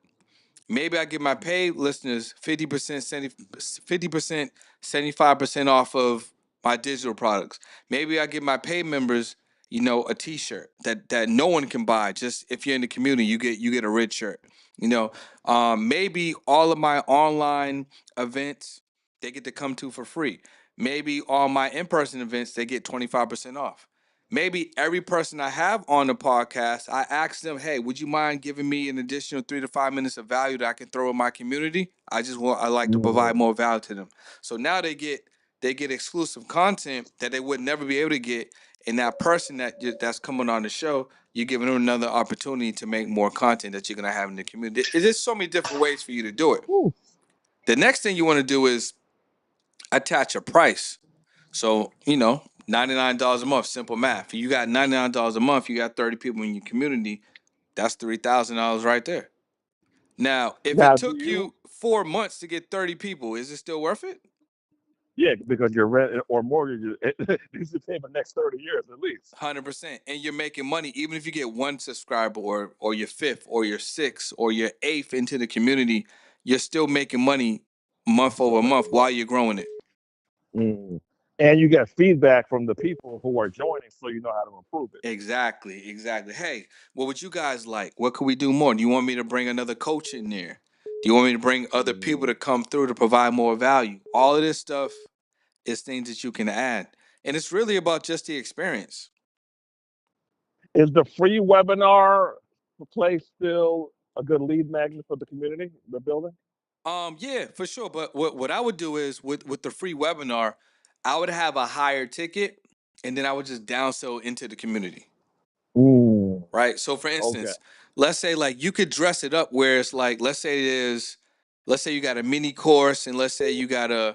Maybe I give my paid listeners 50%, 50%, 75% off of my digital products. Maybe I give my paid members, a T-shirt that no one can buy. Just if you're in the community, you get a red shirt. Maybe all of my online events they get to come to for free. Maybe all my in-person events they get 25% off. Maybe every person I have on the podcast, I ask them, hey, would you mind giving me an additional 3 to 5 minutes of value that I can throw in my community? I like to provide more value to them. So now they get exclusive content that they would never be able to get. And that person that's coming on the show, you're giving them another opportunity to make more content that you're gonna have in the community. There's just so many different ways for you to do it. Whew. The next thing you want to do is attach a price. So, $99 a month, simple math. If you got $99 a month, you got 30 people in your community, that's $3,000 right there. Now, if it Now, do took you? you 4 months to get 30 people, is it still worth it? Yeah, because your rent or mortgage needs to pay for the next 30 years at least. 100%. And you're making money, even if you get one subscriber or your fifth or your sixth or your eighth into the community, you're still making money month over month while you're growing it. Mm. And you get feedback from the people who are joining, so you know how to improve it. Exactly. Hey, what would you guys like? What could we do more? Do you want me to bring another coach in there? Do you want me to bring other people to come through to provide more value? All of this stuff is things that you can add. And it's really about just the experience. Is the free webinar place still a good lead magnet for the community, the building? Yeah, for sure. But what I would do is with the free webinar, I would have a higher ticket and then I would just downsell into the community. Ooh. Right. So for Okay. instance, let's say like you could dress it up where it's like, let's say you got a mini course and let's say you got a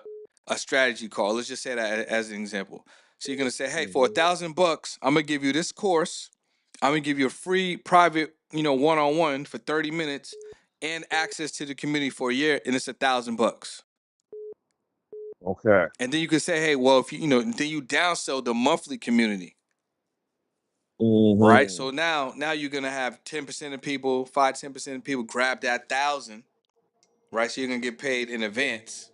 strategy call. Let's just say that as an example. So you're gonna say, hey, for $1,000, I'm gonna give you this course. I'm gonna give you a free private, one-on-one for 30 minutes and access to the community for a year, and it's $1,000. Okay. And then you could say, hey, well, if then you downsell the monthly community. Right. So now you're gonna have 10% of people, 5-10% of people grab that 1,000, right? So you're gonna get paid in advance,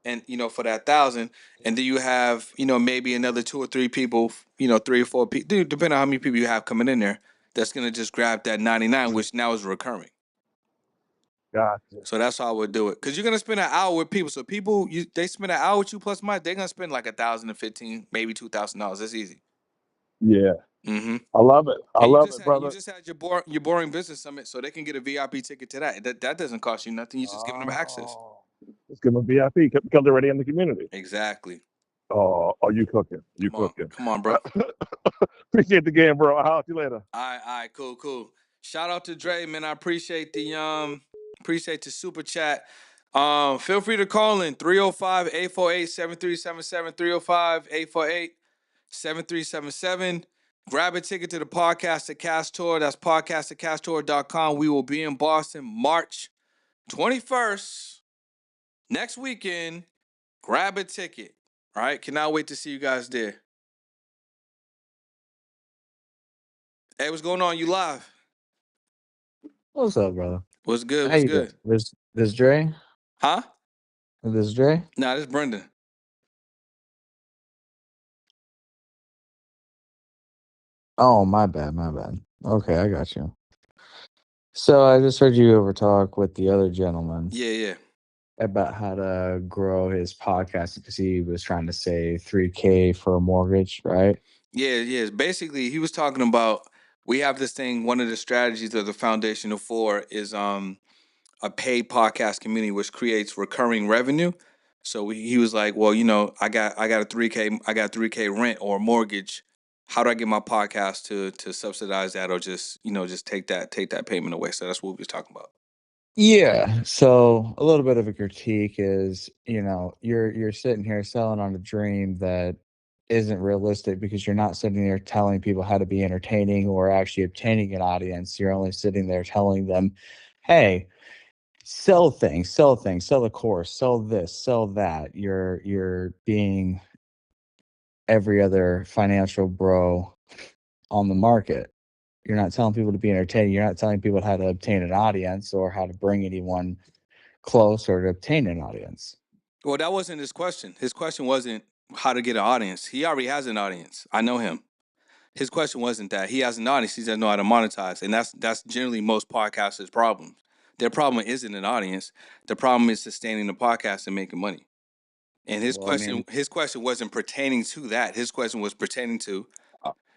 and for that 1,000, and then you have maybe another 2 or 3 people, 3 or 4 people, depending on how many people you have coming in there, that's gonna just grab that 99, which now is recurring. Gotcha. So that's how I would do it, because you're gonna spend an hour with people. So people, they spend an hour with you plus money, they're gonna spend like $1,015, maybe $2,000. That's easy. Yeah. Mm-hmm. I love it. I love it, brother. You just had your boring business summit, so they can get a VIP ticket to that. That doesn't cost you nothing. You just giving them access. Let's give them a VIP because they're already in the community. Exactly. Oh, you cooking? You cooking? Come on, bro. Appreciate the game, bro. I'll talk to you later. All right, cool. Shout out to Dre, man. I appreciate the super chat. Feel free to call in 305-848-7377, 305-848-7377. Grab a ticket to the Podcast at Cast Tour. That's podcast@casttour.com. We will be in Boston March 21st. Next weekend. Grab a ticket. All right. Cannot wait to see you guys there. Hey, what's going on? You live? What's up, brother? What's good? How What's you doing? good? This Dre? Huh? This Dre? Nah, this is Brendan. Oh, my bad. Okay, I got you. So I just heard you over talk with the other gentleman Yeah. about how to grow his podcast because he was trying to save $3K for a mortgage, right? Yeah. Basically, he was talking about we have this thing. One of the strategies of the Foundational Four is a paid podcast community, which creates recurring revenue. So he was like, well, I got a 3K rent or mortgage. how do I get my podcast to subsidize that, or just just take that payment away? So that's what we was talking about. Yeah. So a little bit of a critique is, you're sitting here selling on a dream that isn't realistic because you're not sitting there telling people how to be entertaining or actually obtaining an audience. You're only sitting there telling them, hey, sell things, sell the course, sell this, sell that. You're being every other financial bro on the market. You're not telling people to be entertaining. You're not telling people how to obtain an audience or how to bring anyone close or to obtain an audience. Well, that wasn't his question. His question wasn't how to get an audience. He already has an audience. I know him. His question wasn't that. He has an audience. He doesn't know how to monetize, and that's generally most podcasters' problems. Their problem isn't an audience. The problem is sustaining the podcast and making money. And his Well, I question mean, his question wasn't pertaining to that. His question was pertaining to,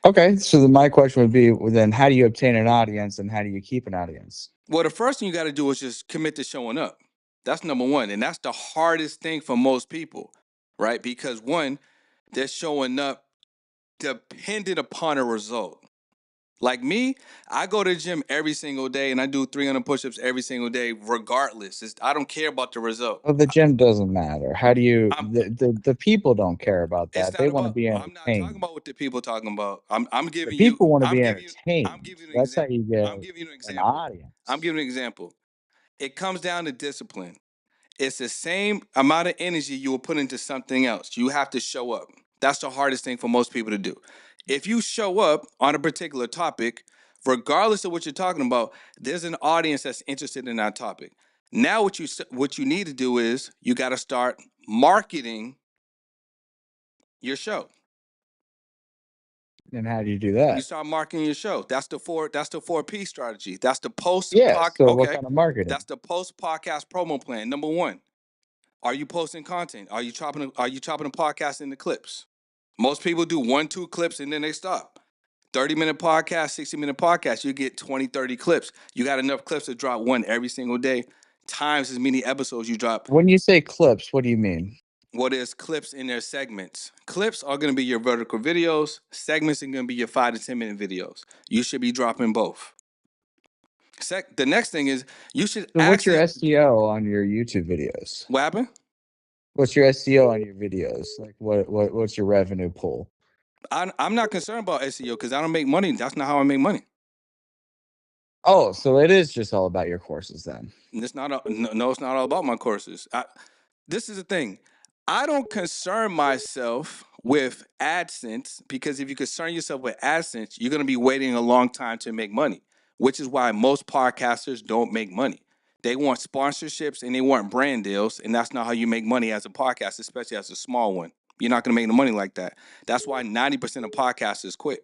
okay. So then my question would be, well, then how do you obtain an audience and how do you keep an audience? well, the first thing you got to do is just commit to showing up. That's number one, and that's the hardest thing for most people, right? Because one, they're showing up dependent upon a result. Like me, I go to the gym every single day and I do 300 push-ups every single day, regardless. I don't care about the result. Well, the gym doesn't matter. How do you? I'm, The people don't care about it's that. They not want to about. be I'm not talking entertained. about what the people talking about. I'm The giving you. people want to I'm be giving you. I'm entertained. giving you an That's how example. you get I'm giving you an an example. I'm audience. giving you an example. It comes down to discipline. It's the same amount of energy you will put into something else. You have to show up. That's the hardest thing for most people to do. If you show up on a particular topic, regardless of what you're talking about, there's an audience that's interested in that topic. Now what you need to do is you got to start marketing your show. And how do you do You that? start marketing your show. That's the 4P strategy. That's the post Yeah. podcast. So what Okay. kind of marketing? That's the post podcast promo plan. Number one. Are you posting content? Are you chopping a podcast into clips? Most people do 1-2 clips and then they stop. 30-minute podcast, 60-minute podcast, you get 20, 30 clips. You got enough clips to drop one every single day, times as many episodes you drop. When you say clips, what do you mean? What is clips in their segments? Clips are going to be your vertical videos. Segments are going to be your 5 to 10-minute videos. You should be dropping both. The next thing is you should So what's your actually. SEO on your YouTube videos? What happened? What's your SEO on your videos? Like what's your revenue pool? I'm not concerned about SEO because I don't make money. That's not how I make money. Oh, so it is just all about your courses then. It's not. No, it's not all about my courses. This is the thing. I don't concern myself with AdSense because if you concern yourself with AdSense, you're going to be waiting a long time to make money, which is why most podcasters don't make money. They want sponsorships and they want brand deals, and that's not how you make money as a podcast, especially as a small one. You're not going to make the money like that. That's why 90% of podcasters quit.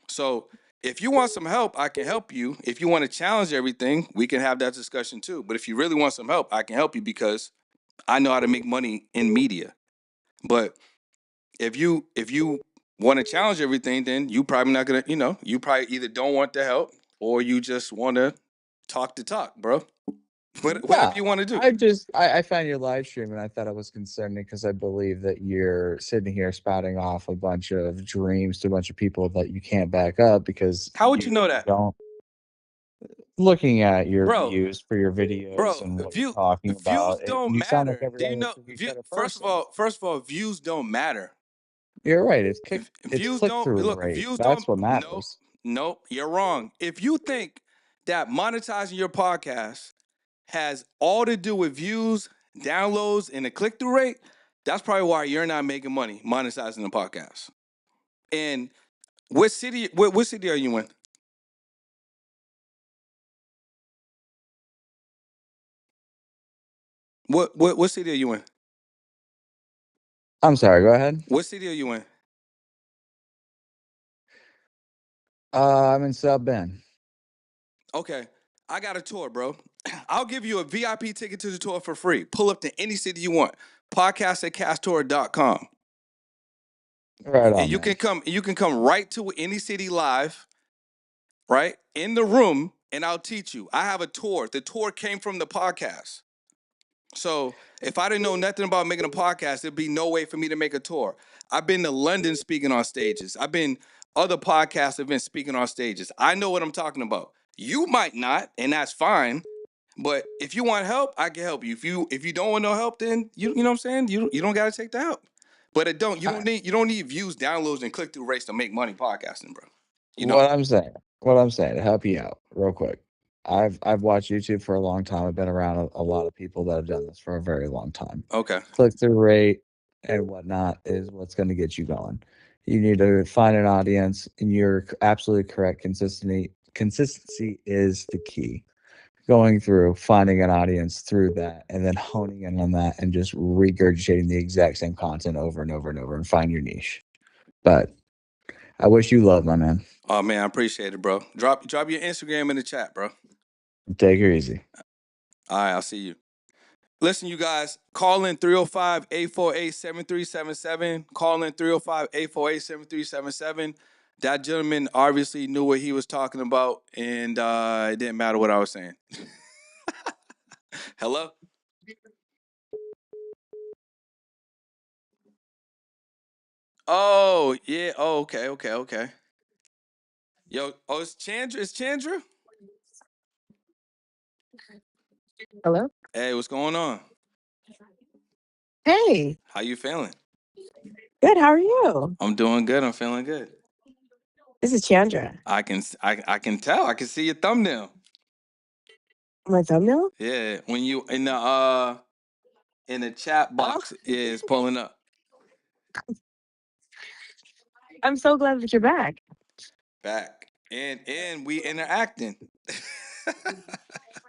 So if you want some help, I can help you. If you want to challenge everything, we can have that discussion too. But if you really want some help, I can help you because I know how to make money in media. But if you want to challenge everything, then you probably not gonna, you probably either don't want the help or you just want to talk the talk, bro. Whatever you want to do. I found your live stream and I thought it was concerning because I believe that you're sitting here spouting off a bunch of dreams to a bunch of people that you can't back up because How would you know that? don't looking at your Bro, views for your videos and what you're talking views about, don't you sound like matter. every Do you other know? cookie cutter First person. of all, views don't matter. You're right. It's Views click don't through look. rate. Views That's don't. what No, matters. no, you're wrong. If you think that monetizing your podcast has all to do with views, downloads, and the click-through rate, that's probably why you're not making money monetizing the podcast. And what city are you in? What city are you in? I'm sorry. Go ahead. What city are you in? I'm in South Bend. Okay, I got a tour, bro. I'll give you a VIP ticket to the tour for free. Pull up to any city you want. Podcast@casttour.com. Right on. And you can come right to any city live, right? In the room, and I'll teach you. I have a tour. The tour came from the podcast. So if I didn't know nothing about making a podcast, there'd be no way for me to make a tour. I've been to London speaking on stages. I've been other podcast events speaking on stages. I know what I'm talking about. You might not, and that's fine. But if you want help, I can help you. If you don't want no help, then you know what I'm saying? You don't gotta take the help. But you don't need views, downloads, and click through rates to make money podcasting, bro. You know. What I'm saying to help you out real quick. I've watched YouTube for a long time. I've been around a lot of people that have done this for a very long time. Okay. Click through rate and whatnot is what's going to get you going. You need to find an audience, and you're absolutely correct. Consistency is the key. Going through finding an audience through that, and then honing in on that, and just regurgitating the exact same content over and over and over, and find your niche. But I wish you luck, my man. Oh man, I appreciate it, bro. Drop your Instagram in the chat, bro. Take her easy. All right, I'll see you. Listen, you guys, call in 305-848-7377. Call in 305-848-7377. That gentleman obviously knew what he was talking about, and it didn't matter what I was saying. Hello? Oh, yeah. Oh, okay. Yo, it's Chandra. It's Chandra? Hello? Hey, what's going on? Hey, How you feeling? good. How are you? I'm doing good. I'm feeling good. This is Chandra. I can tell. I can see your thumbnail. My thumbnail? Yeah, when you in the chat box, yeah, it's pulling up. I'm so glad that you're back. Back. And we interacting.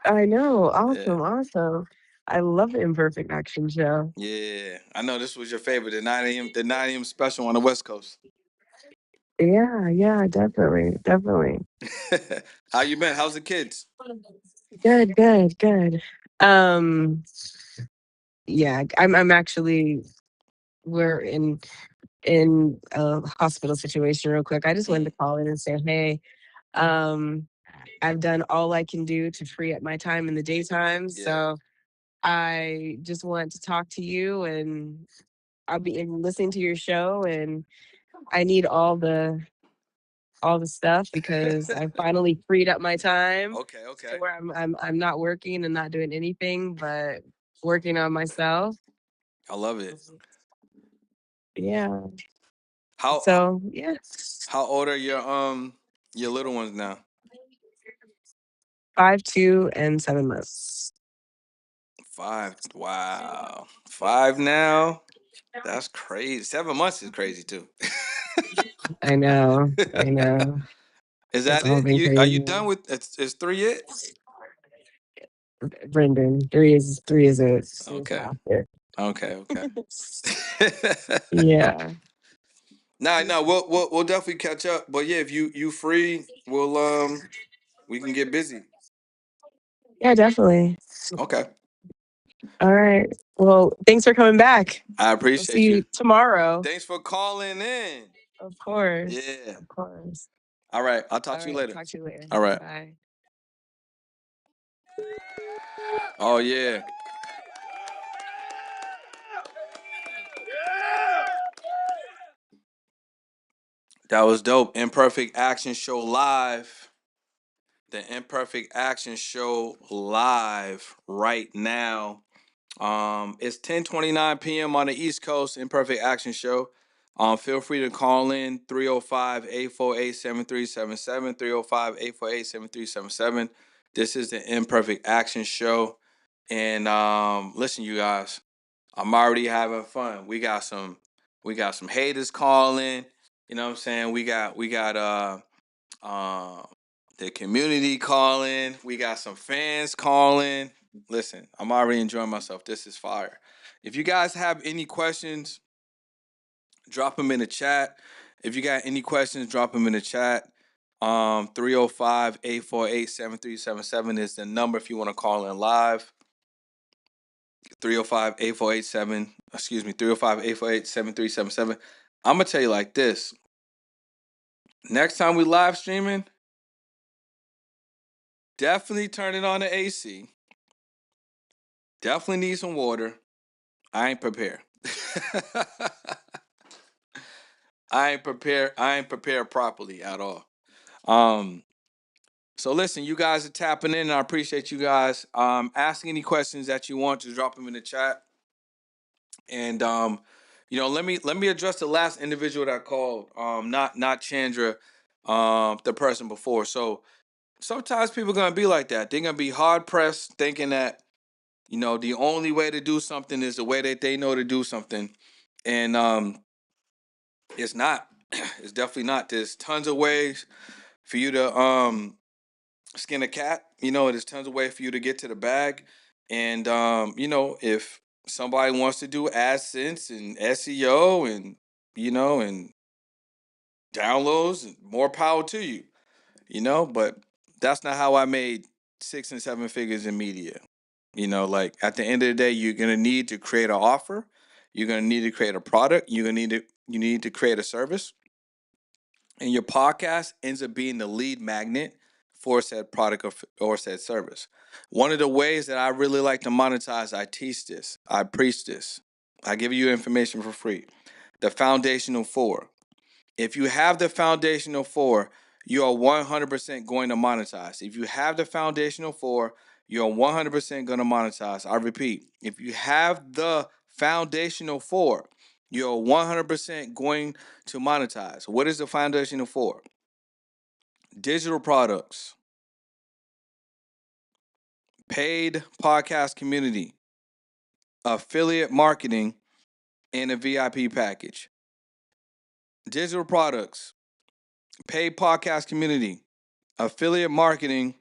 I know. Awesome. Yeah. Awesome. I love the Imperfect Action Show. Yeah. I know this was your favorite, the 9 a.m. special on the West Coast. Yeah, definitely. How you been? How's the kids? Good. Yeah, I'm actually we're in a hospital situation real quick. I just wanted to call in and say, hey, I've done all I can do to free up my time in the daytime. Yeah. So I just want to talk to you, and I'll be listening to your show, and I need all the stuff because I finally freed up my time Okay. to where I'm not working and not doing anything but working on myself. I love it. Yeah. How So yeah. how old are your little ones now? 5, 2, and 7 months. 5. Wow. 5 now. That's crazy. 7 months is crazy too. I know. Is It's that all it? been Are you crazy. done with is 3 it? Brendan, 3 is it. Okay. Okay. Yeah. No, we'll definitely catch up. But yeah, if you free, we can get busy. Yeah, definitely. Okay. All right. Well, thanks for coming back. I We'll appreciate see you tomorrow. Thanks for calling in. Of course. Yeah. Of course. All right. I'll talk All to you right. later. Talk to you later. All right. Bye. Oh yeah. That was dope. Imperfect Action Show live. The Imperfect Action Show live right now. It's 10:29 p.m. on the East Coast. Imperfect Action Show. Feel free to call in 305-848-7377. 305-848-7377. This is the Imperfect Action Show. And listen, you guys, I'm already having fun. We got some haters calling. You know what I'm saying? We got the community calling. We got some fans calling. Listen, I'm already enjoying myself. This is fire. If you guys have any questions, drop them in the chat. If you got any questions, drop them in the chat. 305-848-7377 is the number if you want to call in live. 305-848-7377. I'm going to tell you like this. Next time we live streaming, definitely turn it on the AC. Definitely need some water. I ain't prepared. I ain't prepared. I ain't prepared properly at all. Um, so listen, you guys are tapping in, and I appreciate you guys. Asking any questions that you want to drop them in the chat. And let me address the last individual that called. Not Chandra, the person before. So sometimes people are gonna be like that. They're gonna be hard pressed, thinking that the only way to do something is the way that they know to do something, and it's not. It's definitely not. There's tons of ways for you to skin a cat. There's tons of ways for you to get to the bag. And if somebody wants to do AdSense and SEO and and downloads, more power to you. But that's not how I made 6 and 7 figures in media. Like at the end of the day, you're gonna need to create an offer. You're gonna need to create a product. You need to create a service, and your podcast ends up being the lead magnet for said product or said service. One of the ways that I really like to monetize, I teach this, I preach this, I give you information for free. The foundational four. If you have the foundational four, you are 100% going to monetize. If you have the foundational four, you're 100% going to monetize. I repeat, if you have the foundational four, you're 100% going to monetize. What is the foundational four? Digital products, paid podcast community, affiliate marketing, and a VIP package. Digital products, paid podcast community, affiliate marketing,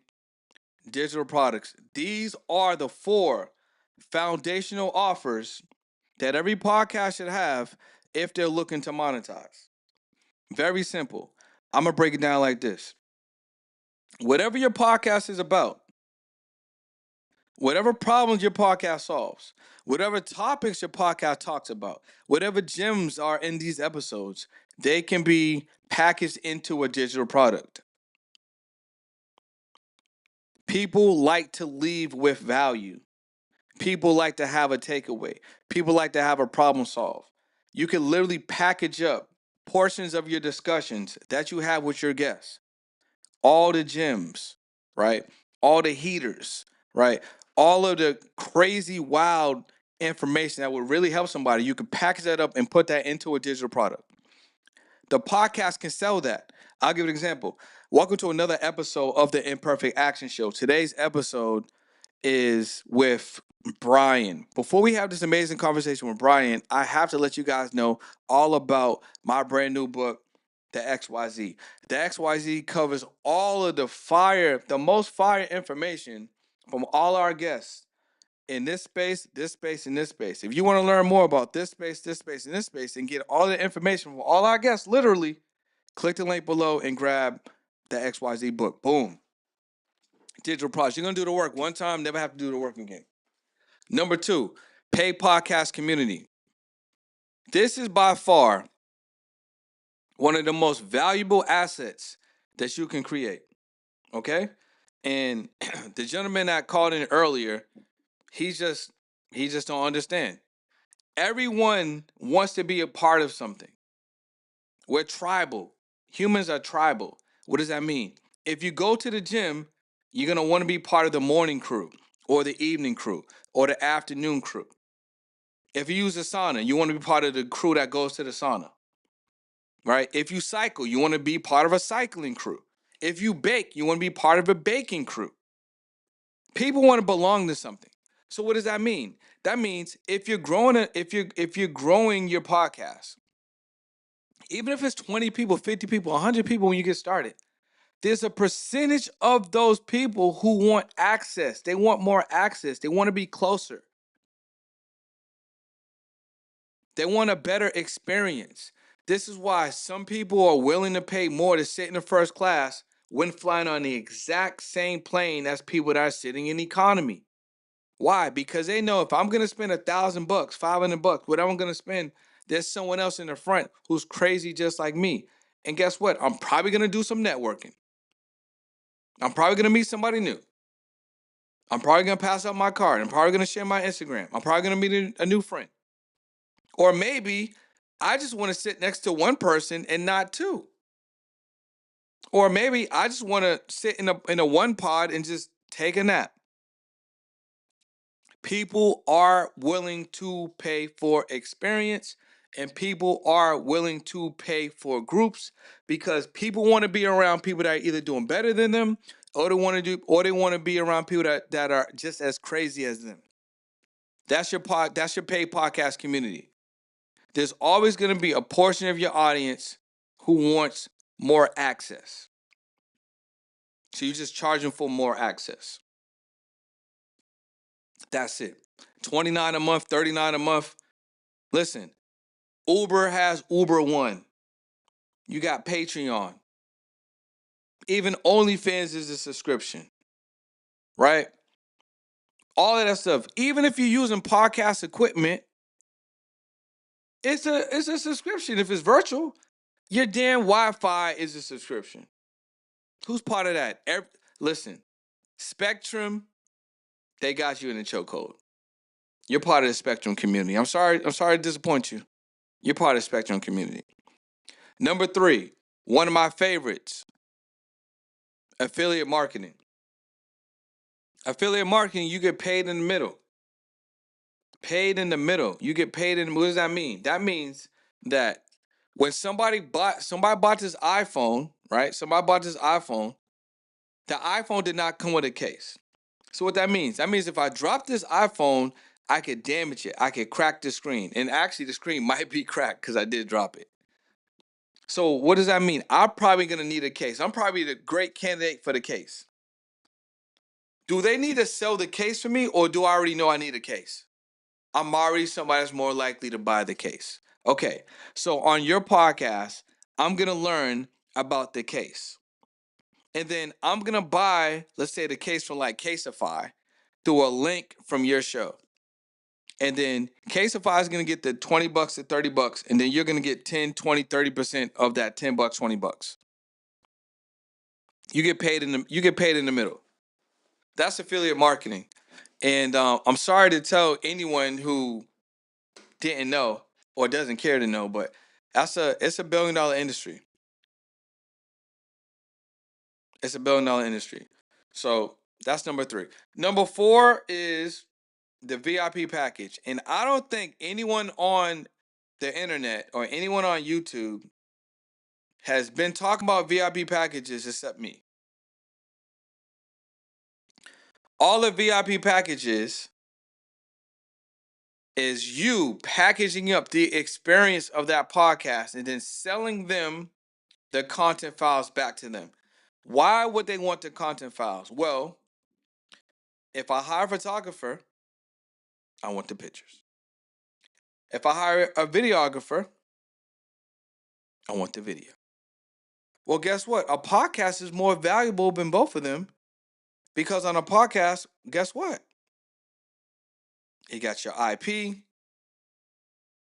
digital products. These are the four foundational offers that every podcast should have if they're looking to monetize. Very simple. I'm going to break it down like this. Whatever your podcast is about, whatever problems your podcast solves, whatever topics your podcast talks about, whatever gems are in these episodes, they can be packaged into a digital product. People like to leave with value. People like to have a takeaway. People like to have a problem solved. You can literally package up portions of your discussions that you have with your guests. All the gems, right? All the heaters, right? All of the crazy, wild information that would really help somebody. You can package that up and put that into a digital product. The podcast can sell that. I'll give an example. Welcome to another episode of the Imperfect Action Show. Today's episode is with Brian. Before we have this amazing conversation with Brian, I have to let you guys know all about my brand new book, The XYZ. The XYZ covers all of the most fire information from all our guests in this space, and this space. If you want to learn more about this space, and this space, and get all the information from all our guests, literally, click the link below and grab the XYZ book. Boom. Digital products. You're going to do the work one time, never have to do the work again. Number 2, paid podcast community. This is by far one of the most valuable assets that you can create. Okay? And the gentleman that called in earlier, he just don't understand. Everyone wants to be a part of something. We're tribal. Humans are tribal. What does that mean? If you go to the gym, you're going to want to be part of the morning crew or the evening crew or the afternoon crew. If you use a sauna, you want to be part of the crew that goes to the sauna, right? If you cycle, you want to be part of a cycling crew. If you bake, you want to be part of a baking crew. People want to belong to something. So what does that mean? That means if you're growing your podcast, even if it's 20 people, 50 people, 100 people when you get started, there's a percentage of those people who want access. They want more access. They want to be closer. They want a better experience. This is why some people are willing to pay more to sit in the first class when flying on the exact same plane as people that are sitting in economy. Why? Because they know if I'm going to spend $1,000, $500, whatever I'm going to spend, there's someone else in the front who's crazy just like me. And guess what? I'm probably going to do some networking. I'm probably going to meet somebody new. I'm probably gonna pass out my card. I'm probably gonna share my Instagram. I'm probably gonna meet a new friend. Or maybe I just want to sit next to one person and not two. Or maybe I just want to sit in a one pod and just take a nap. People are willing to pay for experience, and people are willing to pay for groups because people want to be around people that are either doing better than them, or they want to be around people that are just as crazy as them. That's your paid podcast community. There's always going to be a portion of your audience who wants more access. So you just charge them for more access. That's it. $29 a month, $39 a month. Listen, Uber has Uber One. You got Patreon. Even OnlyFans is a subscription, right? All of that stuff. Even if you're using podcast equipment, it's a subscription. If it's virtual, your damn Wi-Fi is a subscription. Who's part of that? Listen, Spectrum, they got you in the chokehold. You're part of the Spectrum community. I'm sorry to disappoint you. You're part of the Spectrum community. Number 3, one of my favorites, affiliate marketing. Affiliate marketing, you get paid in the middle. Paid in the middle. You get paid in. What does that mean? That means that when somebody bought this iPhone, right? Somebody bought this iPhone. The iPhone did not come with a case. So what that means? That means if I drop this iPhone, I could damage it. I could crack the screen. And actually, the screen might be cracked because I did drop it. So what does that mean? I'm probably going to need a case. I'm probably the great candidate for the case. Do they need to sell the case for me, or do I already know I need a case? I'm already somebody that's more likely to buy the case. Okay, so on your podcast, I'm going to learn about the case. And then I'm going to buy, let's say, the case from like Caseify through a link from your show. And then Caseify is going to get the $20 to $30, and then you're going to get 10, 20, 30% of that $10, $20. You get paid in the middle. That's affiliate marketing. And I'm sorry to tell anyone who didn't know or doesn't care to know, but it's a $1 billion industry. It's $1 billion industry. So that's number 3. Number 4 is the VIP package. And I don't think anyone on the internet or anyone on YouTube has been talking about VIP packages except me. All the VIP packages is you packaging up the experience of that podcast and then selling them the content files back to them. Why would they want the content files? Well, if I hire a photographer, I want the pictures. If I hire a videographer, I want the video. Well, guess what? A podcast is more valuable than both of them because on a podcast, guess what? You got your IP.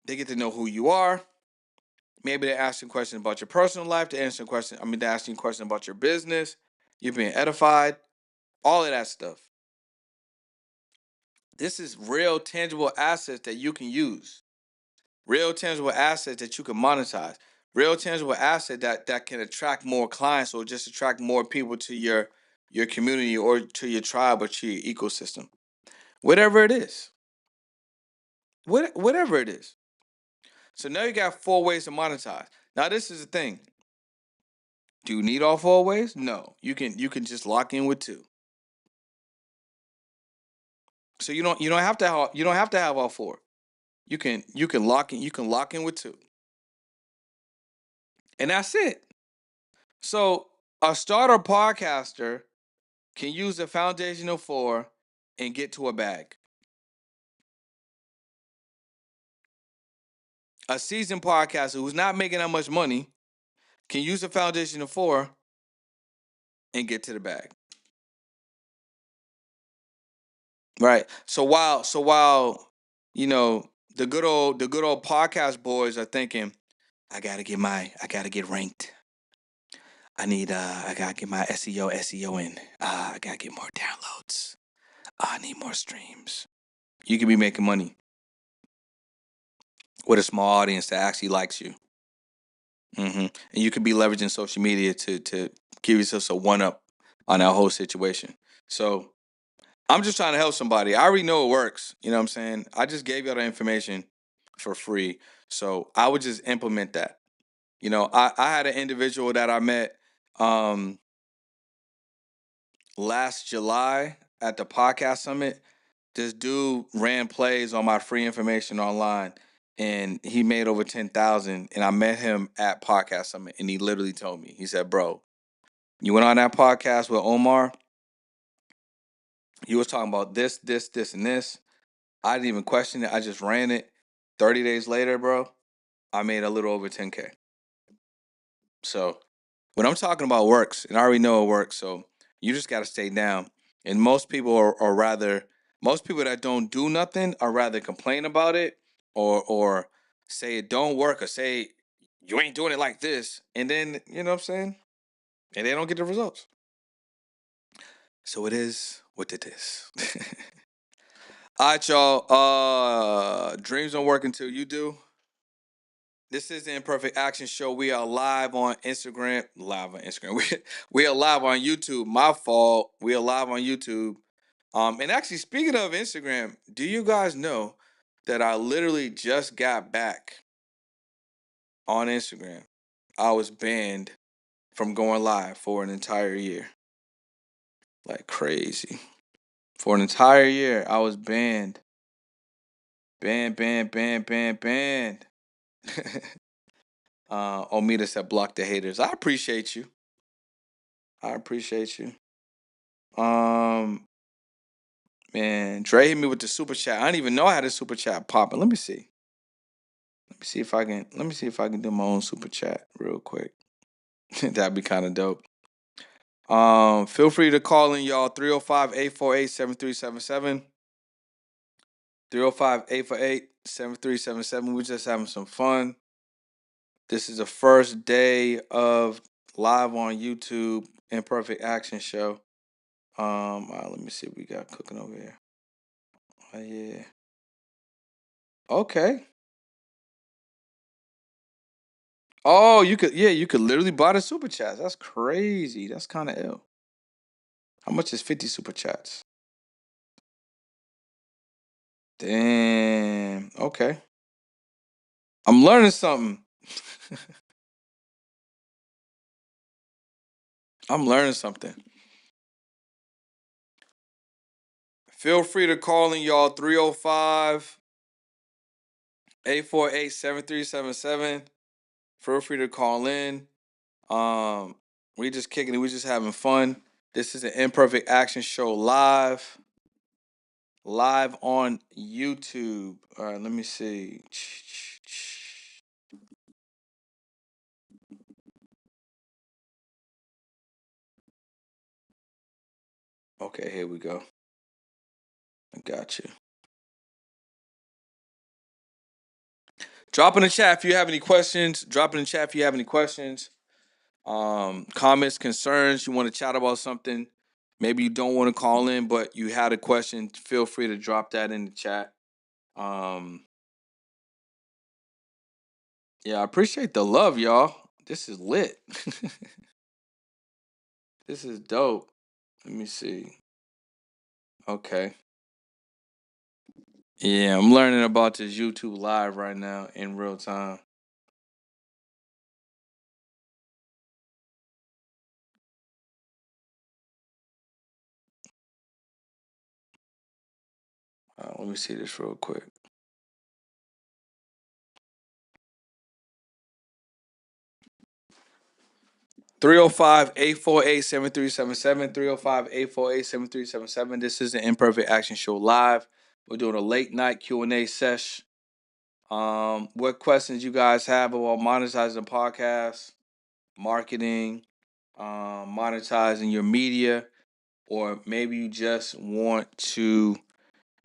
They get to know who you are. Maybe they're asking questions about your personal life. They're asking questions about your business. You're being edified. All of that stuff. This is real tangible assets that you can use. Real tangible assets that you can monetize. Real tangible asset that can attract more clients or just attract more people to your community or to your tribe or to your ecosystem. Whatever it is. Whatever it is. So now you got 4 ways to monetize. Now this is the thing. Do you need all 4 ways? No. You can just lock in with 2. So you don't have to have all 4. You can lock in with 2. And that's it. So a starter podcaster can use the foundational 4 and get to a bag. A seasoned podcaster who's not making that much money can use the foundational 4 and get to the bag. Right. So while you know the good old podcast boys are thinking, I gotta get ranked. I gotta get my SEO in. I gotta get more downloads. I need more streams. You could be making money with a small audience that actually likes you. And you could be leveraging social media to give yourself a one up on that whole situation. So I'm just trying to help somebody. I already know it works. You know what I'm saying? I just gave y'all the information for free. So I would just implement that. You know, I had an individual that I met last July at the podcast summit. This dude ran plays on my free information online and he made over 10,000. And I met him at podcast summit and he literally told me, he said, bro, you went on that podcast with Omar. He was talking about this, and this. I didn't even question it. I just ran it. 30 days later, bro, I made a little over 10K. So what I'm talking about works, and I already know it works. So you just got to stay down. And most people most people that don't do nothing are rather complain about it or say it don't work or say you ain't doing it like this. And then, you know what I'm saying? And they don't get the results. So it is what it is. All right, y'all. Dreams don't work until you do. This is the Imperfect Action Show. We are live on Instagram. We are live on YouTube. My fault. We are live on YouTube. And actually, speaking of Instagram, do you guys know that I literally just got back on Instagram? I was banned from going live for an entire year. Like crazy. For an entire year, I was banned. Banned. Omida said block the haters. I appreciate you. Man, Dre hit me with the super chat. I didn't even know I had a super chat popping. Let me see. Let me see if I can do my own super chat real quick. That'd be kind of dope. Feel free to call in, y'all. 305-848-7377. 305-848-7377. We're just having some fun. This is the first day of live on YouTube Imperfect Action Show. All right, let me see what we got cooking over here. Yeah. Okay. Oh, you could literally buy the super chats. That's crazy. That's kind of ill. How much is 50 super chats? Damn. Okay. I'm learning something. I'm learning something. Feel free to call in, y'all. 305-848-7377. Feel free to call in. We just kicking it. We just having fun. This is an Imperfect Action Show live on YouTube. All right, let me see. Okay, here we go. I got you. Drop in the chat if you have any questions. Comments, concerns, you want to chat about something. Maybe you don't want to call in, but you had a question. Feel free to drop that in the chat. Yeah, I appreciate the love, y'all. This is lit. This is dope. Let me see. Okay. Yeah, I'm learning about this YouTube live right now in real time. Let me see this real quick. 305-848-7377. 305-848-7377. This is the Imperfect Action Show live. We're doing a late night Q&A sesh. What questions you guys have about monetizing the podcast, marketing, monetizing your media, or maybe you just want to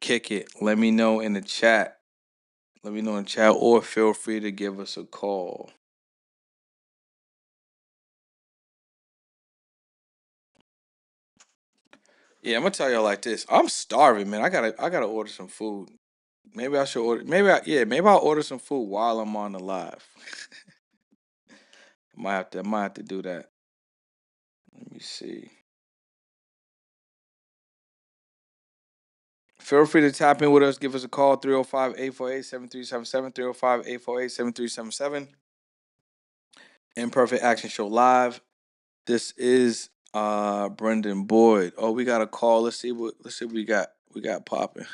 kick it, let me know in the chat. Or feel free to give us a call. Yeah, I'm gonna tell y'all like this. I'm starving, man. I gotta order some food. Maybe I should order. Maybe I'll order some food while I'm on the live. I might have to do that. Let me see. Feel free to tap in with us. Give us a call 305-848-7377, 305-848-7377. Imperfect Action Show Live. This is Brendan Boyd. Oh, we got a call. Let's see what we got. We got popping.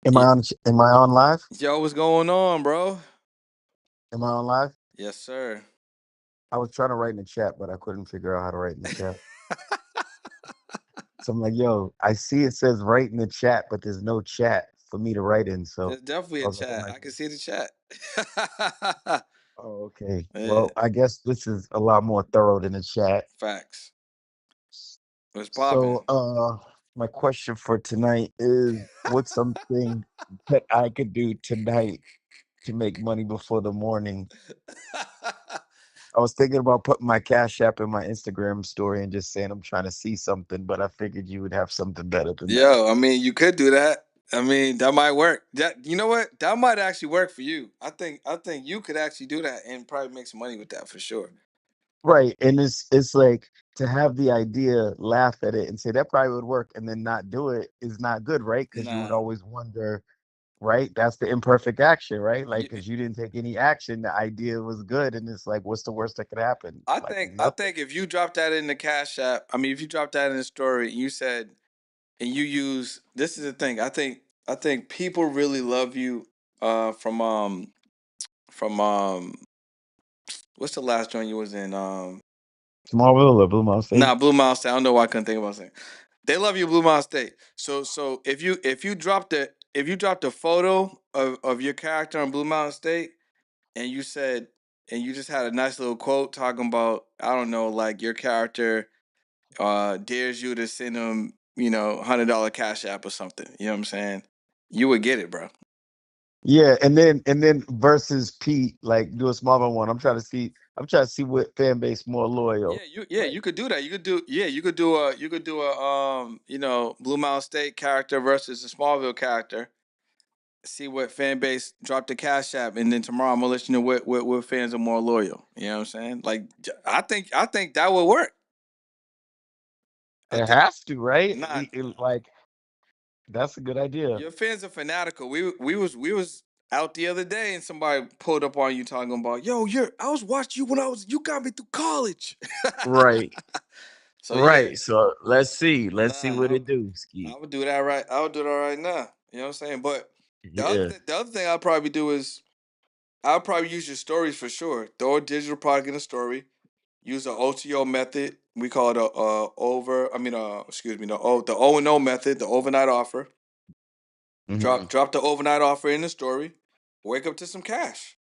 Am I on? Am I on live? Yo, what's going on, bro? Am I on live? Yes, sir. I was trying to write in the chat, but I couldn't figure out how to write in the chat. So I'm like, yo, I see it says write in the chat, but there's no chat for me to write in. So There's definitely I a was like, chat. I can see the chat. oh, okay. Yeah, Well, I guess this is a lot more thorough than the chat. facts. What's popping? So, my question for tonight is, what's something that I could do tonight to make money before the morning? I was thinking about putting my Cash App in my Instagram story and just saying I'm trying to see something, but I figured you would have something better than that. Yo, I mean, you could do that. I mean, that might work. You know what? That might actually work for you. I think you could actually do that and probably make some money with that for sure. Right. And it's like to have the idea, laugh at it, and say that probably would work, and then not do it is not good, right? Because you would Nah, always wonder, right? That's the imperfect action, right? Like, you, because you didn't take any action, the idea was good, and it's like, what's the worst that could happen? I Like think I nothing. think if you drop that in the Cash App, I mean, if you drop that in the story, and you said, and you use this is the thing. I think people really love you. From what's the last joint you was in? Smallville or Blue Mountain State? Blue Mountain State. I don't know why I couldn't think about saying. They love you, Blue Mountain State. So if you dropped a photo of your character on Blue Mountain State, and you said, and you just had a nice little quote talking about, I don't know, like your character dares you to send him, $100 Cash App or something. You know what I'm saying? You would get it, bro. Yeah, and then versus Pete, like do a smaller one. I'm trying to see what fan base more loyal. You could do that. You could do a Blue Mountain State character versus a Smallville character. See what fan base drop the Cash App, and then tomorrow I'm gonna let you know what fans are more loyal. You know what I'm saying? Like, I think that would work. I It think has to, right? not. Like that's a good idea. Your fans are fanatical. We was out the other day, and somebody pulled up on you talking about, yo, I was watching you when you got me through college. Right. So yeah, Right. So let's see. Let's see what nah, it do, I Ski. would do that right. I would do that right now. You know what I'm saying? But Yeah. the other thing I'd probably do is I'll probably use your stories for sure. Throw a digital product in a story. Use the OTO method. We call it the O&O method, the overnight offer. Mhm. Drop the overnight offer in the story. Wake up to some cash.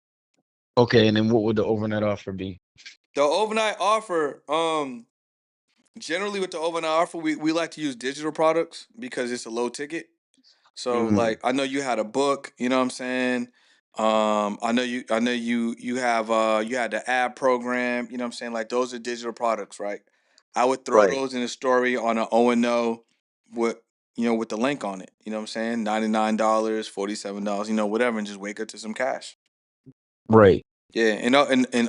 Okay, and then what would the overnight offer be? The overnight offer, generally with the overnight offer, we like to use digital products because it's a low ticket. So Mm, like I know you had a book, you know what I'm saying? I know you have you had the ad program, you know what I'm saying? Like those are digital products, right? I would throw right. those in a story on an O&O with with the link on it. You know what I'm saying? $99, $47, whatever, and just wake up to some cash. Right. Yeah, and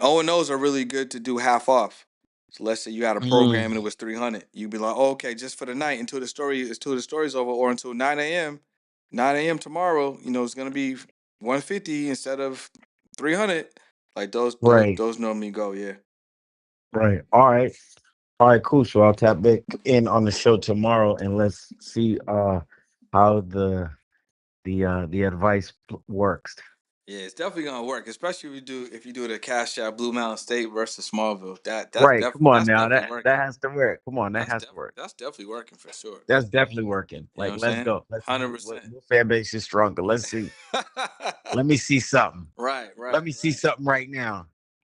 O&Os are really good to do half off. So let's say you had a program Mm, and it was 300. You'd be like, oh, okay, just for the night until the story's over, or until 9 a.m. 9 a.m. tomorrow, it's gonna be 150 instead of 300. Like those those right. those normally go, yeah. Right. All right. All right, cool. So I'll tap back in on the show tomorrow and let's see how the advice works. Yeah, it's definitely gonna work, especially if you do the Cash App Blue Mountain State versus Smallville. Right. Come on That's now. definitely That working. has to work. Come on, that has to work. That's definitely working for sure. That's definitely working. You know what Like, I'm let's saying? go. Let's see Hundred what, percent. what fan base is stronger. Let's see. Let me see something. Right, Let right, me see right. something right now.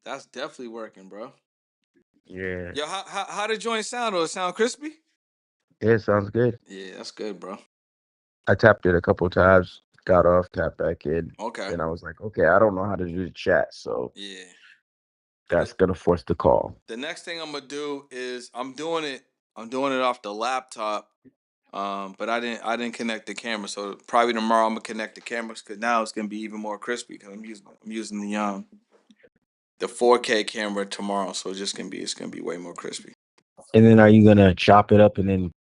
That's definitely working, bro. Yeah. Yo, how the joint sound? Or it sound crispy? Yeah, sounds good. Yeah, that's good, bro. I tapped it a couple times, got off, tapped back in. Okay. Then I was like, okay, I don't know how to do the chat, so Yeah. that's gonna force the call. The next thing I'm gonna do is I'm doing it. I'm doing it off the laptop. But I didn't connect the camera, so probably tomorrow I'm gonna connect the cameras because now it's gonna be even more crispy because I'm using the 4K camera tomorrow, so it's gonna be way more crispy. And then are you gonna chop it up and then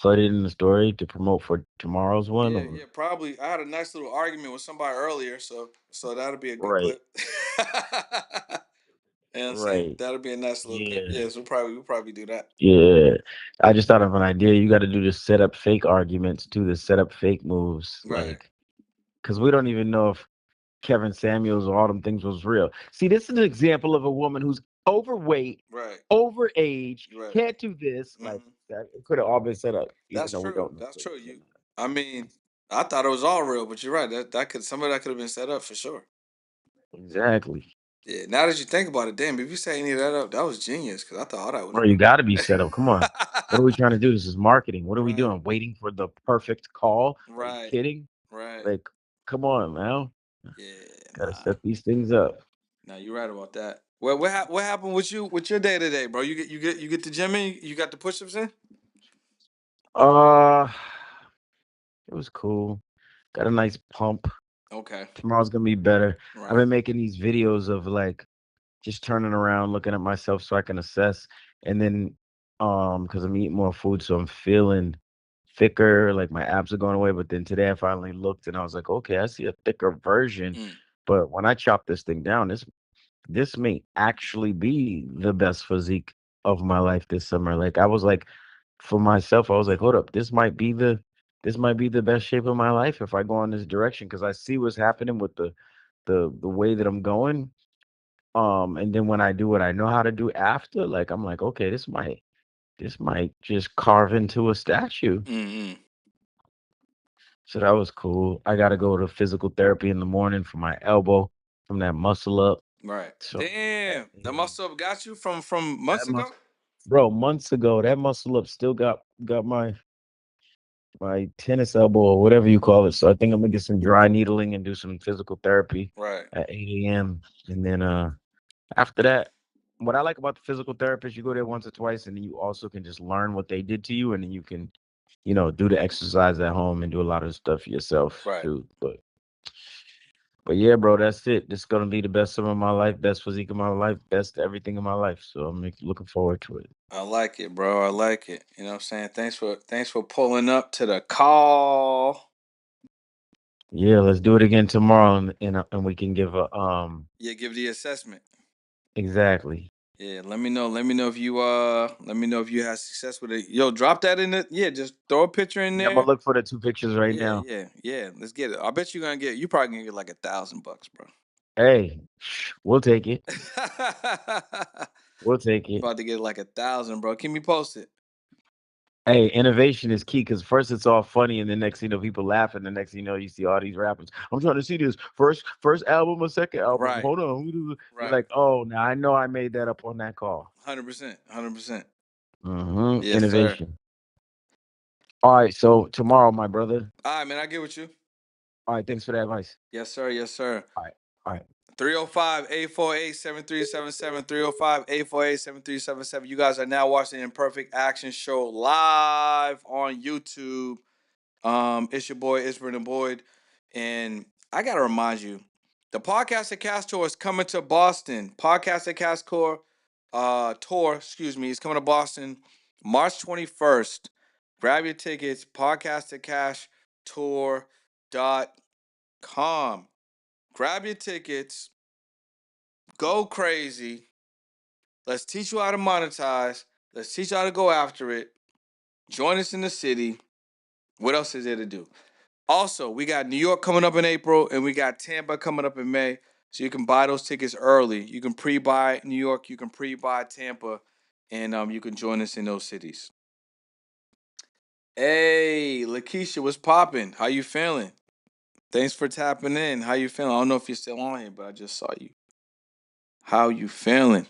put it in the story to promote for tomorrow's one? Yeah, Or? yeah, probably. I had a nice little argument with somebody earlier, so that'll be a good Right, clip. You know what I'm saying? right. That'll be a nice little clip. Yeah, Yeah, so we'll probably do that. yeah. I just thought of an idea. You got to do the set up fake arguments too, the set up fake moves, Right, like because we don't even know if Kevin Samuels or all them things was real. See, this is an example of a woman who's overweight, right, overage, right. can't do this. Like Hmm. that, it could have all been set up, even That's though we true. don't know That's if it true. was or I mean, I thought it was all real, but you're right. That could some of that could have been set up for sure. not. Exactly. Yeah. Now that you think about it, damn, if you say any of that up, that was genius because I thought all that was Bro, you got to be set up. Come on. What are we trying to do? This is marketing. What are we right, doing? Waiting for the perfect call? Are you right, kidding? right. Like, come on, man. Yeah, Got to nah. set these things up. Nah, you're right about that. Well, what happened with you with your day today, bro? You get the gym in? You got the push-ups in? Uh, it was cool. Got a nice pump. Okay. Tomorrow's gonna be better. I've Right. been making these videos of like just turning around, looking at myself so I can assess, and then because I'm eating more food, so I'm feeling thicker, like my abs are going away. But then today I finally looked and I was like, okay, I see a thicker version. Mm, But when I chop this thing down, this may actually be the best physique of my life this summer. Like I was like, for myself, I was like, hold up, this might be the best shape of my life if I go in this direction because I see what's happening with the way that I'm going. And then when I do what I know how to do after, like I'm like, okay, this might just carve into a statue. mm. So that was cool. I gotta go to physical therapy in the morning for my elbow from that muscle up. Right. So Damn, the yeah, muscle up got you from months that ago. muscle, bro, months ago, that muscle up still got my tennis elbow or whatever you call it. So I think I'm gonna get some dry needling and do some physical therapy Right. at 8 a.m. And then after that, what I like about the physical therapist, you go there once or twice, and then you also can just learn what they did to you, and then you can, do the exercise at home and do a lot of stuff yourself Right. too. But yeah, bro, that's it. This is gonna be the best summer of my life, best physique of my life, best everything in my life. So I'm looking forward to it. I like it, bro. I like it. You know what I'm saying? Thanks for pulling up to the call. Yeah, let's do it again tomorrow, and we can give a Yeah, give the assessment. exactly. Yeah, let me know. Let me know if you had success with it. Yo, drop that in it. Yeah, just throw a picture in Yeah, I'm gonna there. look for the two pictures right Yeah, now. yeah, yeah. Let's get it. I bet you probably gonna get like $1,000, bro. Hey, we'll take it. We'll take You it. about to get like 1,000, bro. Keep me posted. Hey, innovation is key because first it's all funny, and the next thing you know, people laugh, and the next thing you know, you see all these rappers. I'm trying to see this first album or second album. Right, Hold on, you're right. like, oh, now I know I made that up on that call. 100%, 100%. Yes, sir. Innovation. All right, so tomorrow, my brother. All right, man. I get with you. All right, thanks for the advice. Yes, sir. Yes, sir. All right, all right. 305-848-7377. 305-848-7377. You guys are now watching the Imperfect Action Show live on YouTube. It's your boy Isbert and Boyd, and I gotta remind you, the Podcast at Cast Tour is coming to Boston. Podcast at Cast Tour, is coming to Boston March 21st. Grab your tickets, podcastatcashtour.com. Grab your tickets, go crazy. Let's teach you how to monetize. Let's teach you how to go after it. Join us in the city. What else is there to do? Also, we got New York coming up in April, and we got Tampa coming up in May. So you can buy those tickets early. You can pre-buy New York, you can pre-buy Tampa, and you can join us in those cities. Hey, Lakeisha, what's popping? How you feeling? Thanks for tapping in. How you feeling? I don't know if you're still on here, but I just saw you. How you feeling?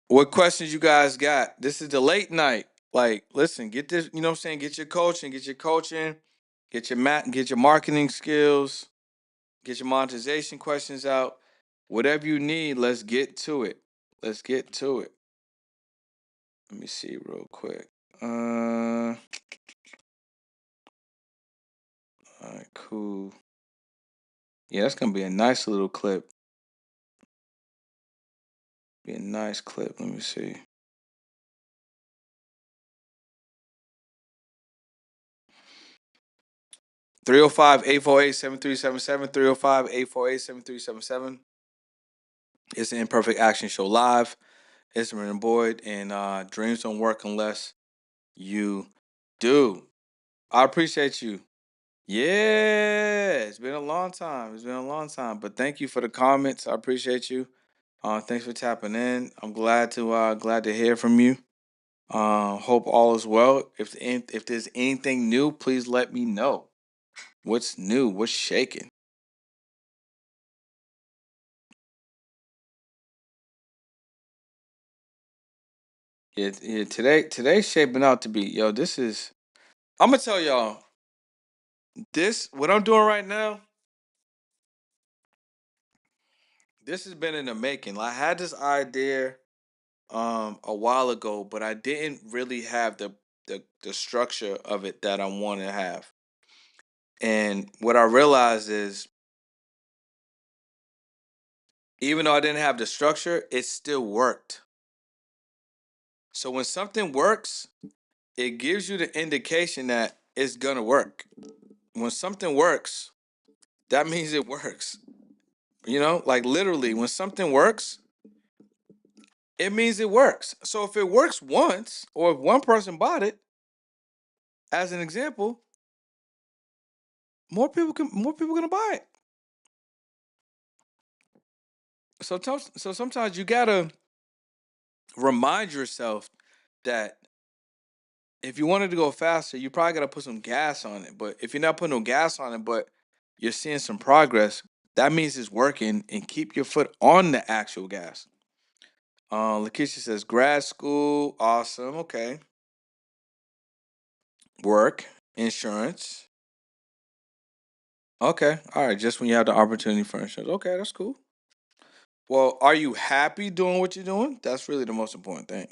What questions you guys got? This is the late night. Like, listen, get this, you know what I'm saying? Get your coaching, get your marketing skills. Get your monetization questions out. Whatever you need, let's get to it. Let's get to it. Let me see real quick. All right, cool. Yeah, that's gonna be a nice little clip. Be a nice clip. Let me see. 305-848-7377. 305-848-7377. It's the Imperfect Action Show live. It's Brennan Boyd, and dreams don't work unless you do. I appreciate you. Yeah, it's been a long time. It's been a long time, but thank you for the comments. I appreciate you. Thanks for tapping in. I'm glad to hear from you. Hope all is well. If there's anything new, please let me know. What's new? What's shaking? Yeah. Today's shaping out to be, yo. This is. I'm gonna tell y'all. This what I'm doing right now. This has been in the making. I had this idea a while ago, but I didn't really have the structure of it that I want to have. And what I realized is, even though I didn't have the structure, it still worked. So when something works, it gives you the indication that it's gonna work. When something works, that means it works. Like literally, when something works, it means it works. So if it works once, or if one person bought it, as an example, more people gonna buy it. So sometimes you gotta remind yourself that if you wanted to go faster, you probably gotta put some gas on it. But if you're not putting no gas on it, but you're seeing some progress, that means it's working, and keep your foot on the actual gas. Lakeisha says grad school, awesome, okay. Work, insurance. Okay, all right, just when you have the opportunity for insurance. Okay, that's cool. Well, are you happy doing what you're doing? That's really the most important thing.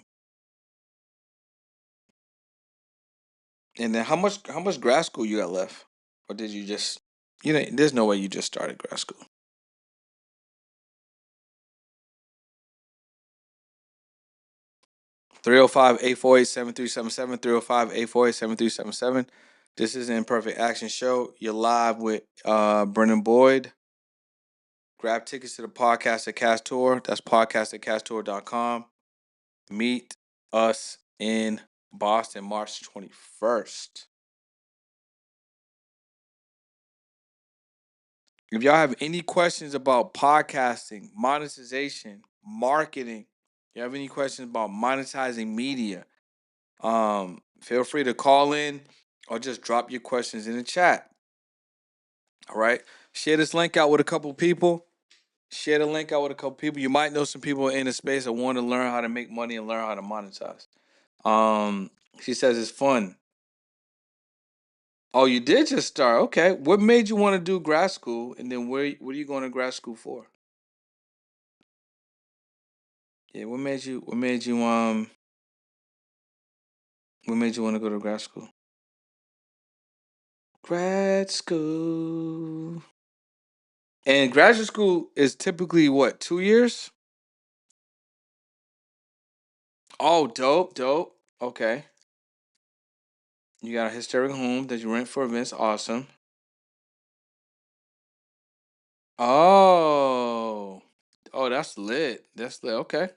And then how much grad school you got left? Or did you just there's no way you just started grad school. 305-848-7377. 305-848-7377. This is the Imperfect Action Show. You're live with Brennan Boyd. Grab tickets to the podcast at Cast Tour. That's podcast at casttour.com. Meet us in Boston, March 21st. If y'all have any questions about podcasting, monetization, marketing, you have any questions about monetizing media, feel free to call in or just drop your questions in the chat. All right. Share this link out with a couple people. Share the link out with a couple people. You might know some people in the space that want to learn how to make money and learn how to monetize. She says it's fun. Oh, you did just start. Okay. What made you want to do grad school? And then what are you going to grad school for? Yeah, what made you want to go to grad school? Grad school. And graduate school is typically what, 2 years? Oh, dope, dope. Okay. You got a historic home that you rent for events. Awesome. Oh. Oh, that's lit. That's lit. Okay.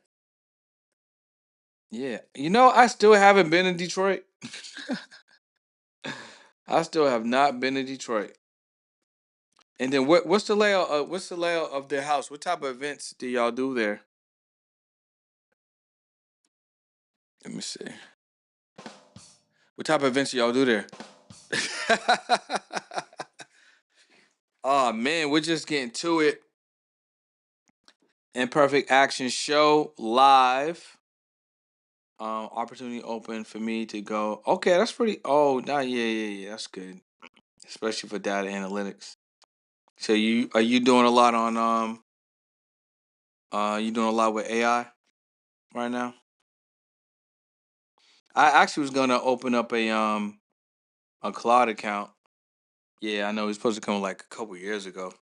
Yeah. I still haven't been in Detroit. I still have not been to Detroit. And then what's the layout? What's the layout of their house? What type of events do y'all do there? Let me see. What type of events do y'all do there? Oh man, we're just getting to it. Imperfect Action Show live. Opportunity open for me to go. Okay, that's pretty. Oh, nah, yeah. That's good, especially for data analytics. So are you doing a lot on you doing a lot with AI right now? I actually was gonna open up a Claude account. Yeah, I know it's supposed to come like a couple years ago.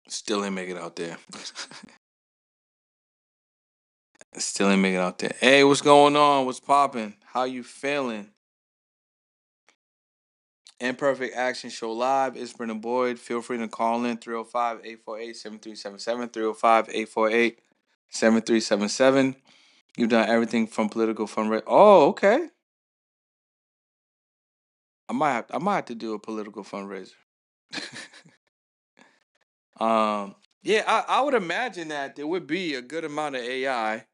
Still ain't make it out there. Still ain't make it out there. Hey, what's going on? What's popping? How you feeling? Imperfect Action Show Live. It's Brendan Boyd. Feel free to call in 305-848-7377. 305-848-7377. You've done everything from political fundraising. Oh, okay. I might have to do a political fundraiser. Yeah, I would imagine that there would be a good amount of AI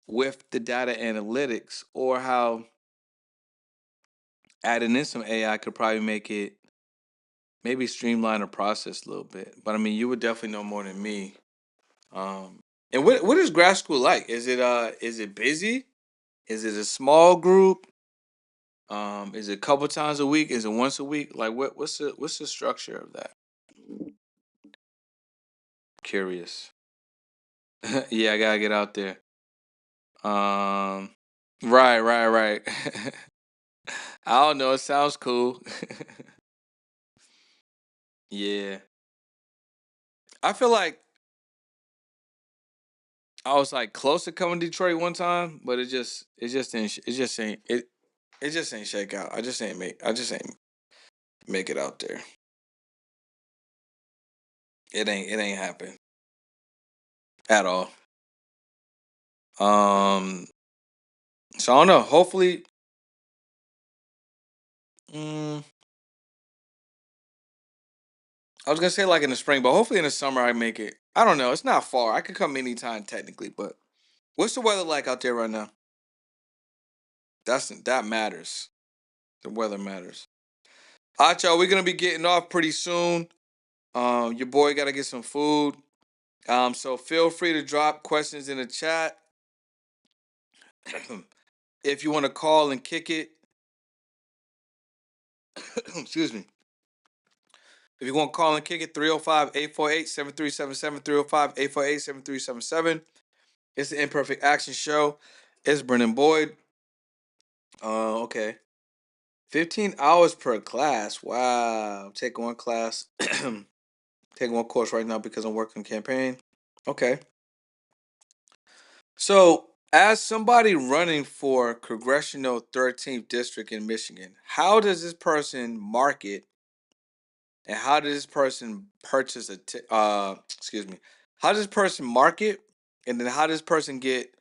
with the data analytics, or how adding in some AI could probably make it maybe streamline the process a little bit. But I mean, you would definitely know more than me. And what is grad school like? Is it busy? Is it a small group? Is it a couple times a week? Is it once a week? Like what's the structure of that? Curious. Yeah, I gotta get out there. Um, right. I don't know. It sounds cool. Yeah, I feel like I was like close to coming to Detroit one time, but it just ain't shake out. I just ain't make it out there. It ain't happen at all. Um, so I don't know. Hopefully, mm, I was gonna say like in the spring, but hopefully in the summer I make it. I don't know. It's not far. I could come anytime technically, but what's the weather like out there right now? That matters. The weather matters. All right, y'all. We're gonna be getting off pretty soon. Your boy got to get some food. So feel free to drop questions in the chat. If you want to call and kick it, excuse me. If you want to call and kick it, 305-848-7377, 305-848-7377. It's the Imperfect Action Show. It's Brendan Boyd. Okay. 15 hours per class. Wow. I'm taking one class. Taking one course right now because I'm working campaign. Okay. So, as somebody running for congressional 13th district in Michigan, how does this person market, and how does this person purchase excuse me. How does this person market, and then how does this person get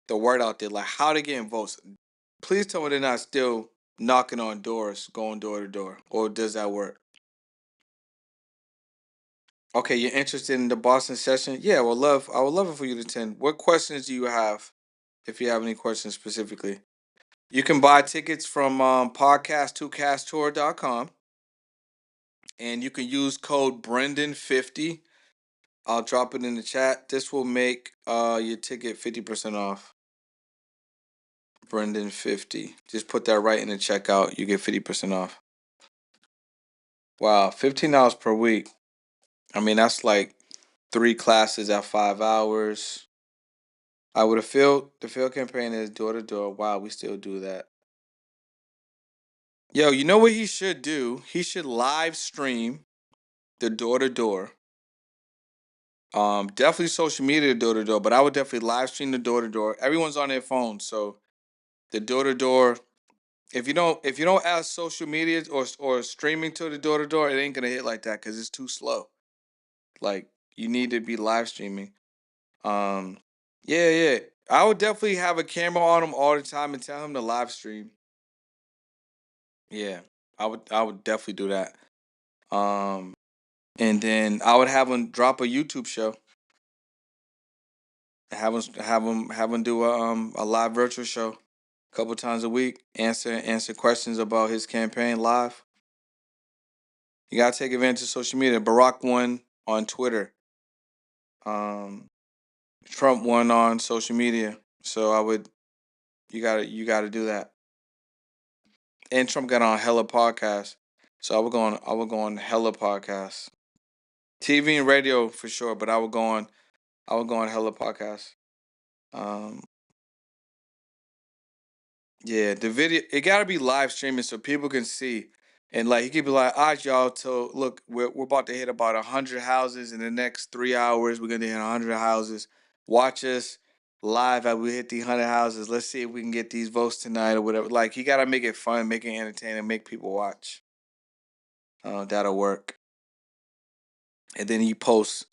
the word out there, like how to get votes? Please tell me they're not still knocking on doors, going door to door, or does that work? Okay, you're interested in the Boston session? Yeah, I would love it for you to attend. What questions do you have? If you have any questions specifically, you can buy tickets from podcast2casttour.com, and you can use code Brendan50. I'll drop it in the chat. This will make your ticket 50% off. Brendan50. Just put that right in the checkout. You get 50% off. Wow, $15 per week. I mean, that's like 3 classes at 5 hours. I would have the field campaign is door to door. Wow, we still do that. Yo, you know what he should do? He should live stream the door to door. Definitely social media door to door, but I would definitely live stream the door to door. Everyone's on their phone, so the door to door. If you don't add social media or streaming to the door to door, it ain't gonna hit like that because it's too slow. Like you need to be live streaming. Um, yeah. I would definitely have a camera on him all the time and tell him to live stream. Yeah, I would definitely do that. Um, and then I would have him drop a YouTube show. Have him do a live virtual show a couple times a week. Answer questions about his campaign live. You gotta take advantage of social media. Barack won on Twitter. Um, Trump won on social media. So you gotta do that. And Trump got on hella podcasts. So I would go on hella podcasts. TV and radio for sure, but I would go on hella podcasts. Um, Yeah, the video it gotta be live streaming so people can see. And like he could be like, all right, y'all, so look, we're about to hit about 100 houses in the next 3 hours. We're gonna hit 100 houses. Watch us live as we hit the 100 houses. Let's see if we can get these votes tonight or whatever. Like he gotta make it fun, make it entertaining, make people watch. That'll work. And then he posts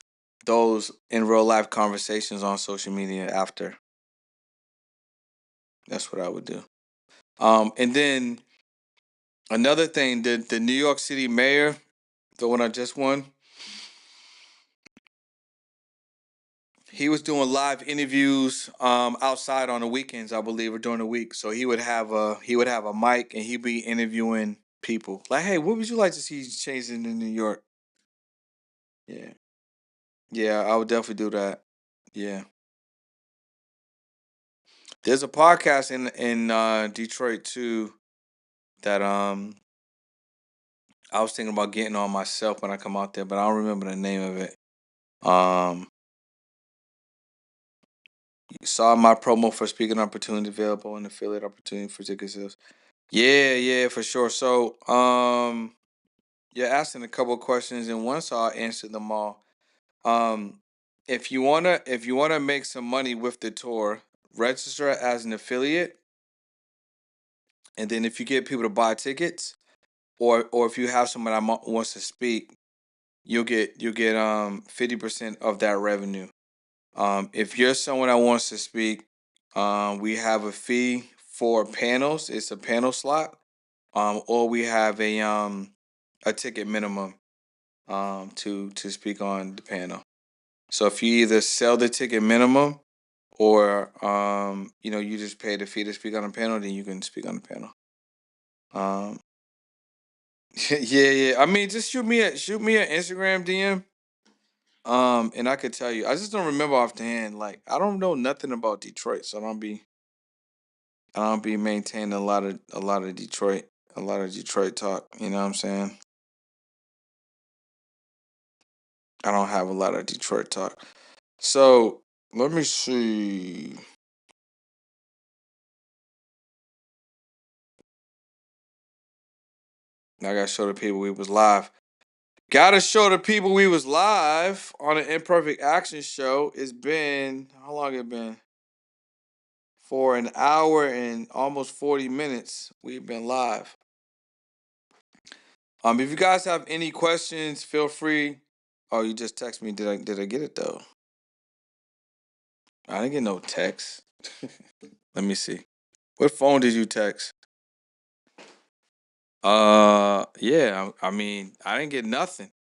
those in real life conversations on social media after. That's what I would do. And then another thing, the New York City mayor, the one I just won, he was doing live interviews outside on the weekends, I believe, or during the week. So he would have a mic and he'd be interviewing people. Like, hey, what would you like to see changed in New York? Yeah. Yeah, I would definitely do that. Yeah. There's a podcast in Detroit too that I was thinking about getting on myself when I come out there, but I don't remember the name of it. Um you saw my promo for speaking opportunity available and affiliate opportunity for ticket sales. Yeah, yeah, for sure. So you're asking a couple of questions and once I'll answer them all. Um if you wanna make some money with the tour, register as an affiliate, and then if you get people to buy tickets, or if you have someone that wants to speak, you'll get 50% of that revenue. If you're someone that wants to speak, we have a fee for panels. It's a panel slot. Or we have a ticket minimum to speak on the panel. So if you either sell the ticket minimum or you just pay the fee to speak on the panel, then you can speak on the panel. Um, yeah, yeah. I mean, just shoot me an Instagram DM. And I could tell you, I just don't remember off the hand. Like, I don't know nothing about Detroit, so I don't be maintaining a lot of Detroit talk. You know what I'm saying? I don't have a lot of Detroit talk. So let me see. I gotta show the people we was live. Gotta show the people we was live on an Imperfect Action show. It's been how long it been? For an hour and almost 40 minutes. We've been live. If you guys have any questions, feel free. Oh, you just text me. Did I get it though? I didn't get no text. Let me see. What phone did you text? Yeah. I mean, I didn't get nothing.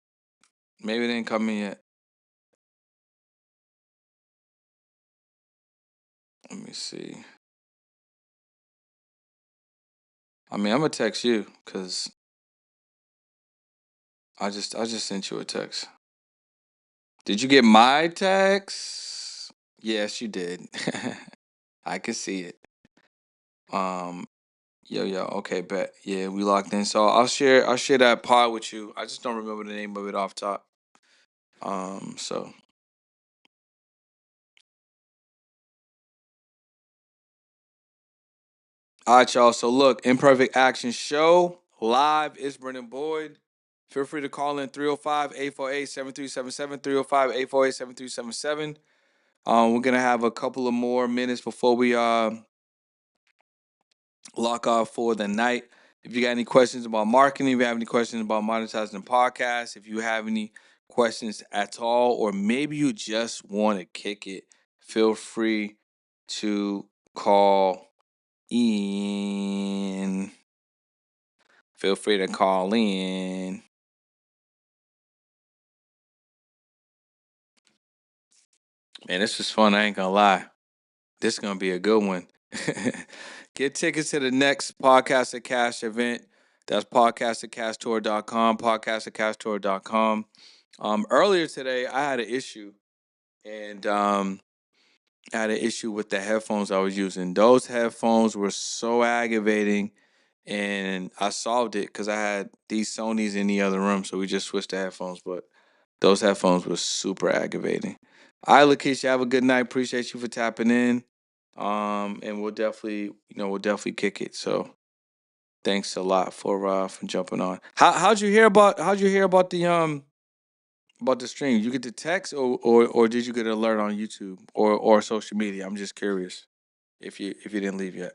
Maybe it didn't come in yet. Let me see. I mean, I'm gonna text you because I just sent you a text. Did you get my text? Yes, you did. I can see it. Um, yo, okay, bet. Yeah, we locked in. So I'll share that pod with you. I just don't remember the name of it off top. So all right, y'all. So look, Imperfect Action Show live is Brendan Boyd. Feel free to call in 305-848-7377, 305-848-7377. We're gonna have a couple of more minutes before we lock off for the night. If you got any questions about marketing, if you have any questions about monetizing the podcast, if you have any questions at all, or maybe you just want to kick it, feel free to call in. Feel free to call in. Man, this was fun. I ain't gonna lie. This is gonna be a good one. Get tickets to the next Podcast at Cash event. That's podcastatcashtour.com, podcastatcashtour.com. Earlier today, I had an issue, and I had an issue with the headphones I was using. Those headphones were so aggravating, and I solved it because I had these Sonys in the other room, so we just switched the headphones. But those headphones were super aggravating. All right, Lakeisha, have a good night. Appreciate you for tapping in. And we'll definitely kick it. So thanks a lot for jumping on. How'd you hear about the stream? You get the text, or did you get an alert on YouTube or social media? I'm just curious if you didn't leave yet.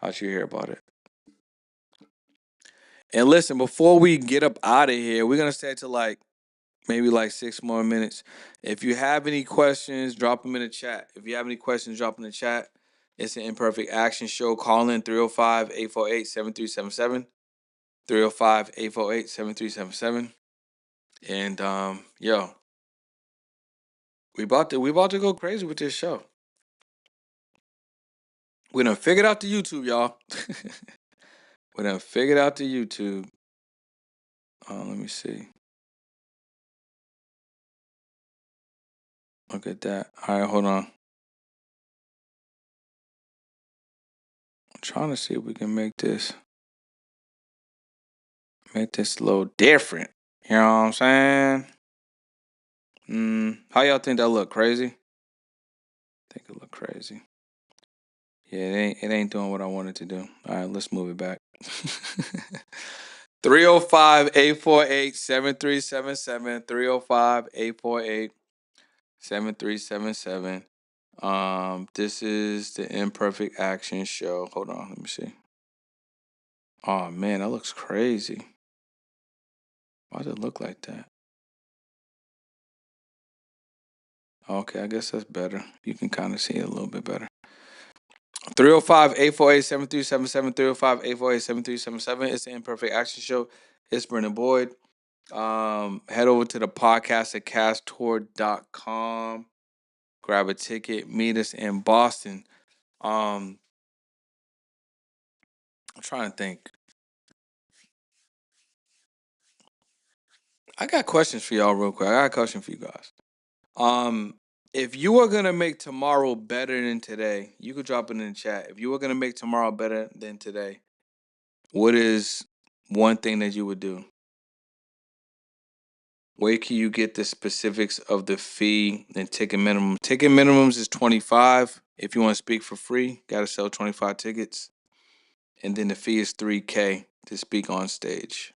How'd you hear about it? And listen, before we get up out of here, we're gonna stay till maybe 6 more minutes. If you have any questions, drop them in the chat. If you have any questions, drop them in the chat. It's an Imperfect Action Show. Call in 305-848-7377. 305-848-7377. And yo, we about to go crazy with this show. We done figured out the YouTube, y'all. We done figured out the YouTube. Let me see. Look at that. All right, hold on. I'm trying to see if we can make this a little different. You know what I'm saying? How y'all think that look? Crazy? I think it look crazy. Yeah, it ain't doing what I wanted to do. All right, let's move it back. 305-848-7377. 305-848-7377. This is the Imperfect Action Show. Hold on, let me see. Oh man, that looks crazy. Why does it look like that? Okay, I guess that's better. You can kind of see it a little bit better. 305-848-7377. 305-848-7377. It's the Imperfect Action Show. It's Brendan Boyd. Head over to the podcast at casttour.com. Grab a ticket. Meet us in Boston. I'm trying to think. I got questions for y'all real quick. I got a question for you guys. If you were gonna make tomorrow better than today, you could drop it in the chat. If you were gonna make tomorrow better than today, what is one thing that you would do? Where can you get the specifics of the fee and ticket minimum? Ticket minimums is $25. If you want to speak for free, gotta sell 25 tickets. And then the fee is $3K to speak on stage.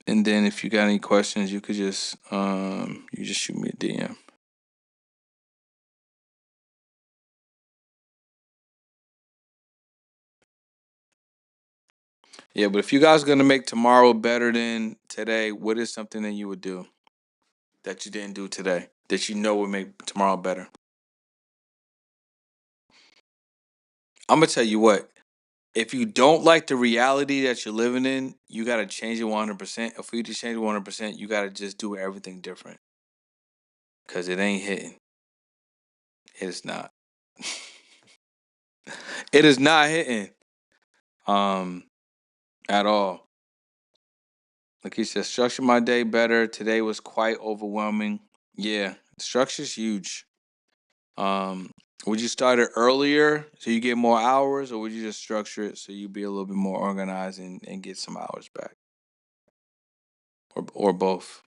And then if you got any questions, you could just shoot me a DM. Yeah, but if you guys are gonna make tomorrow better than today, what is something that you would do that you didn't do today that you know would make tomorrow better? I'm gonna tell you what. If you don't like the reality that you're living in, you gotta change it 100%. If you just change it 100%, you gotta just do everything different. Cause it ain't hitting. It is not. It is not hitting. At all. Like he said, structure my day better. Today was quite overwhelming. Yeah, structure's huge. Would you start it earlier so you get more hours, or would you just structure it so you be a little bit more organized and get some hours back? Or both?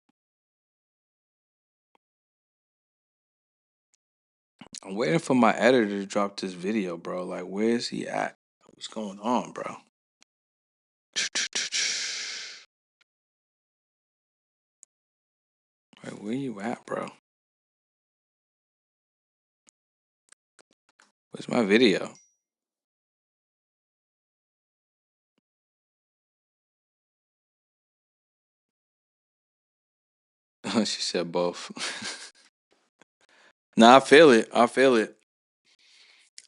I'm waiting for my editor to drop this video, bro. Like, where is he at? What's going on, bro? Like, where you at, bro? Where's my video? She said both. Nah, I feel it. I feel it.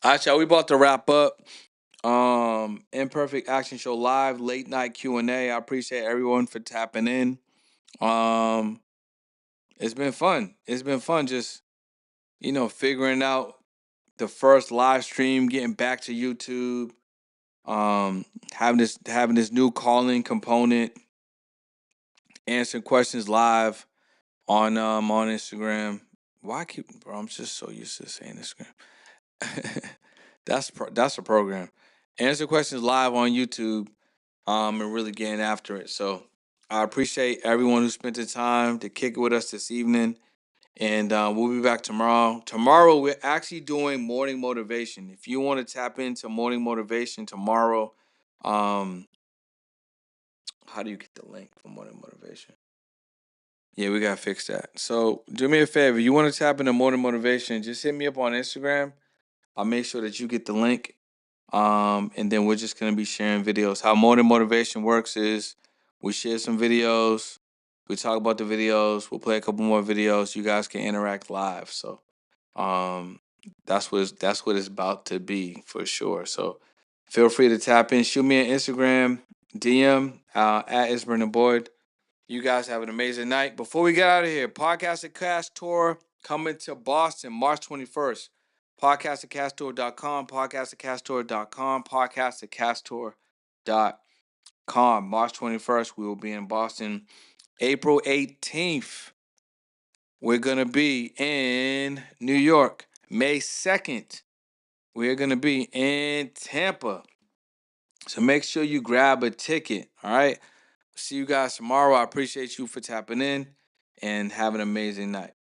All right, y'all. We about to wrap up. Imperfect Action Show live, late night Q&A. I appreciate everyone for tapping in. It's been fun. It's been fun just, figuring out the first live stream, getting back to YouTube, having this new calling component, answering questions live on Instagram. Bro, I'm just so used to saying Instagram. That's a program. Answer questions live on YouTube, and really getting after it. So I appreciate everyone who spent the time to kick it with us this evening. And we'll be back tomorrow. Tomorrow, we're actually doing morning motivation. If you want to tap into morning motivation tomorrow, um, how do you get the link for morning motivation? Yeah, we gotta fix that. So do me a favor. You want to tap into morning motivation? Just hit me up on Instagram. I'll make sure that you get the link. And then we're just gonna be sharing videos. How morning motivation works is we share some videos, we talk about the videos, we'll play a couple more videos. You guys can interact live. So um that's what it's about to be for sure. So feel free to tap in, shoot me an Instagram, DM at Isburn Boyd. You guys have an amazing night. Before we get out of here, Podcast and Cast Tour coming to Boston March 21st. Podcastandcasttour.com, podcastandcasttour.com, podcastandcasttour.com. March 21st, we will be in Boston. April 18th, we're going to be in New York. May 2nd, we're going to be in Tampa. So make sure you grab a ticket, all right? See you guys tomorrow. I appreciate you for tapping in and have an amazing night.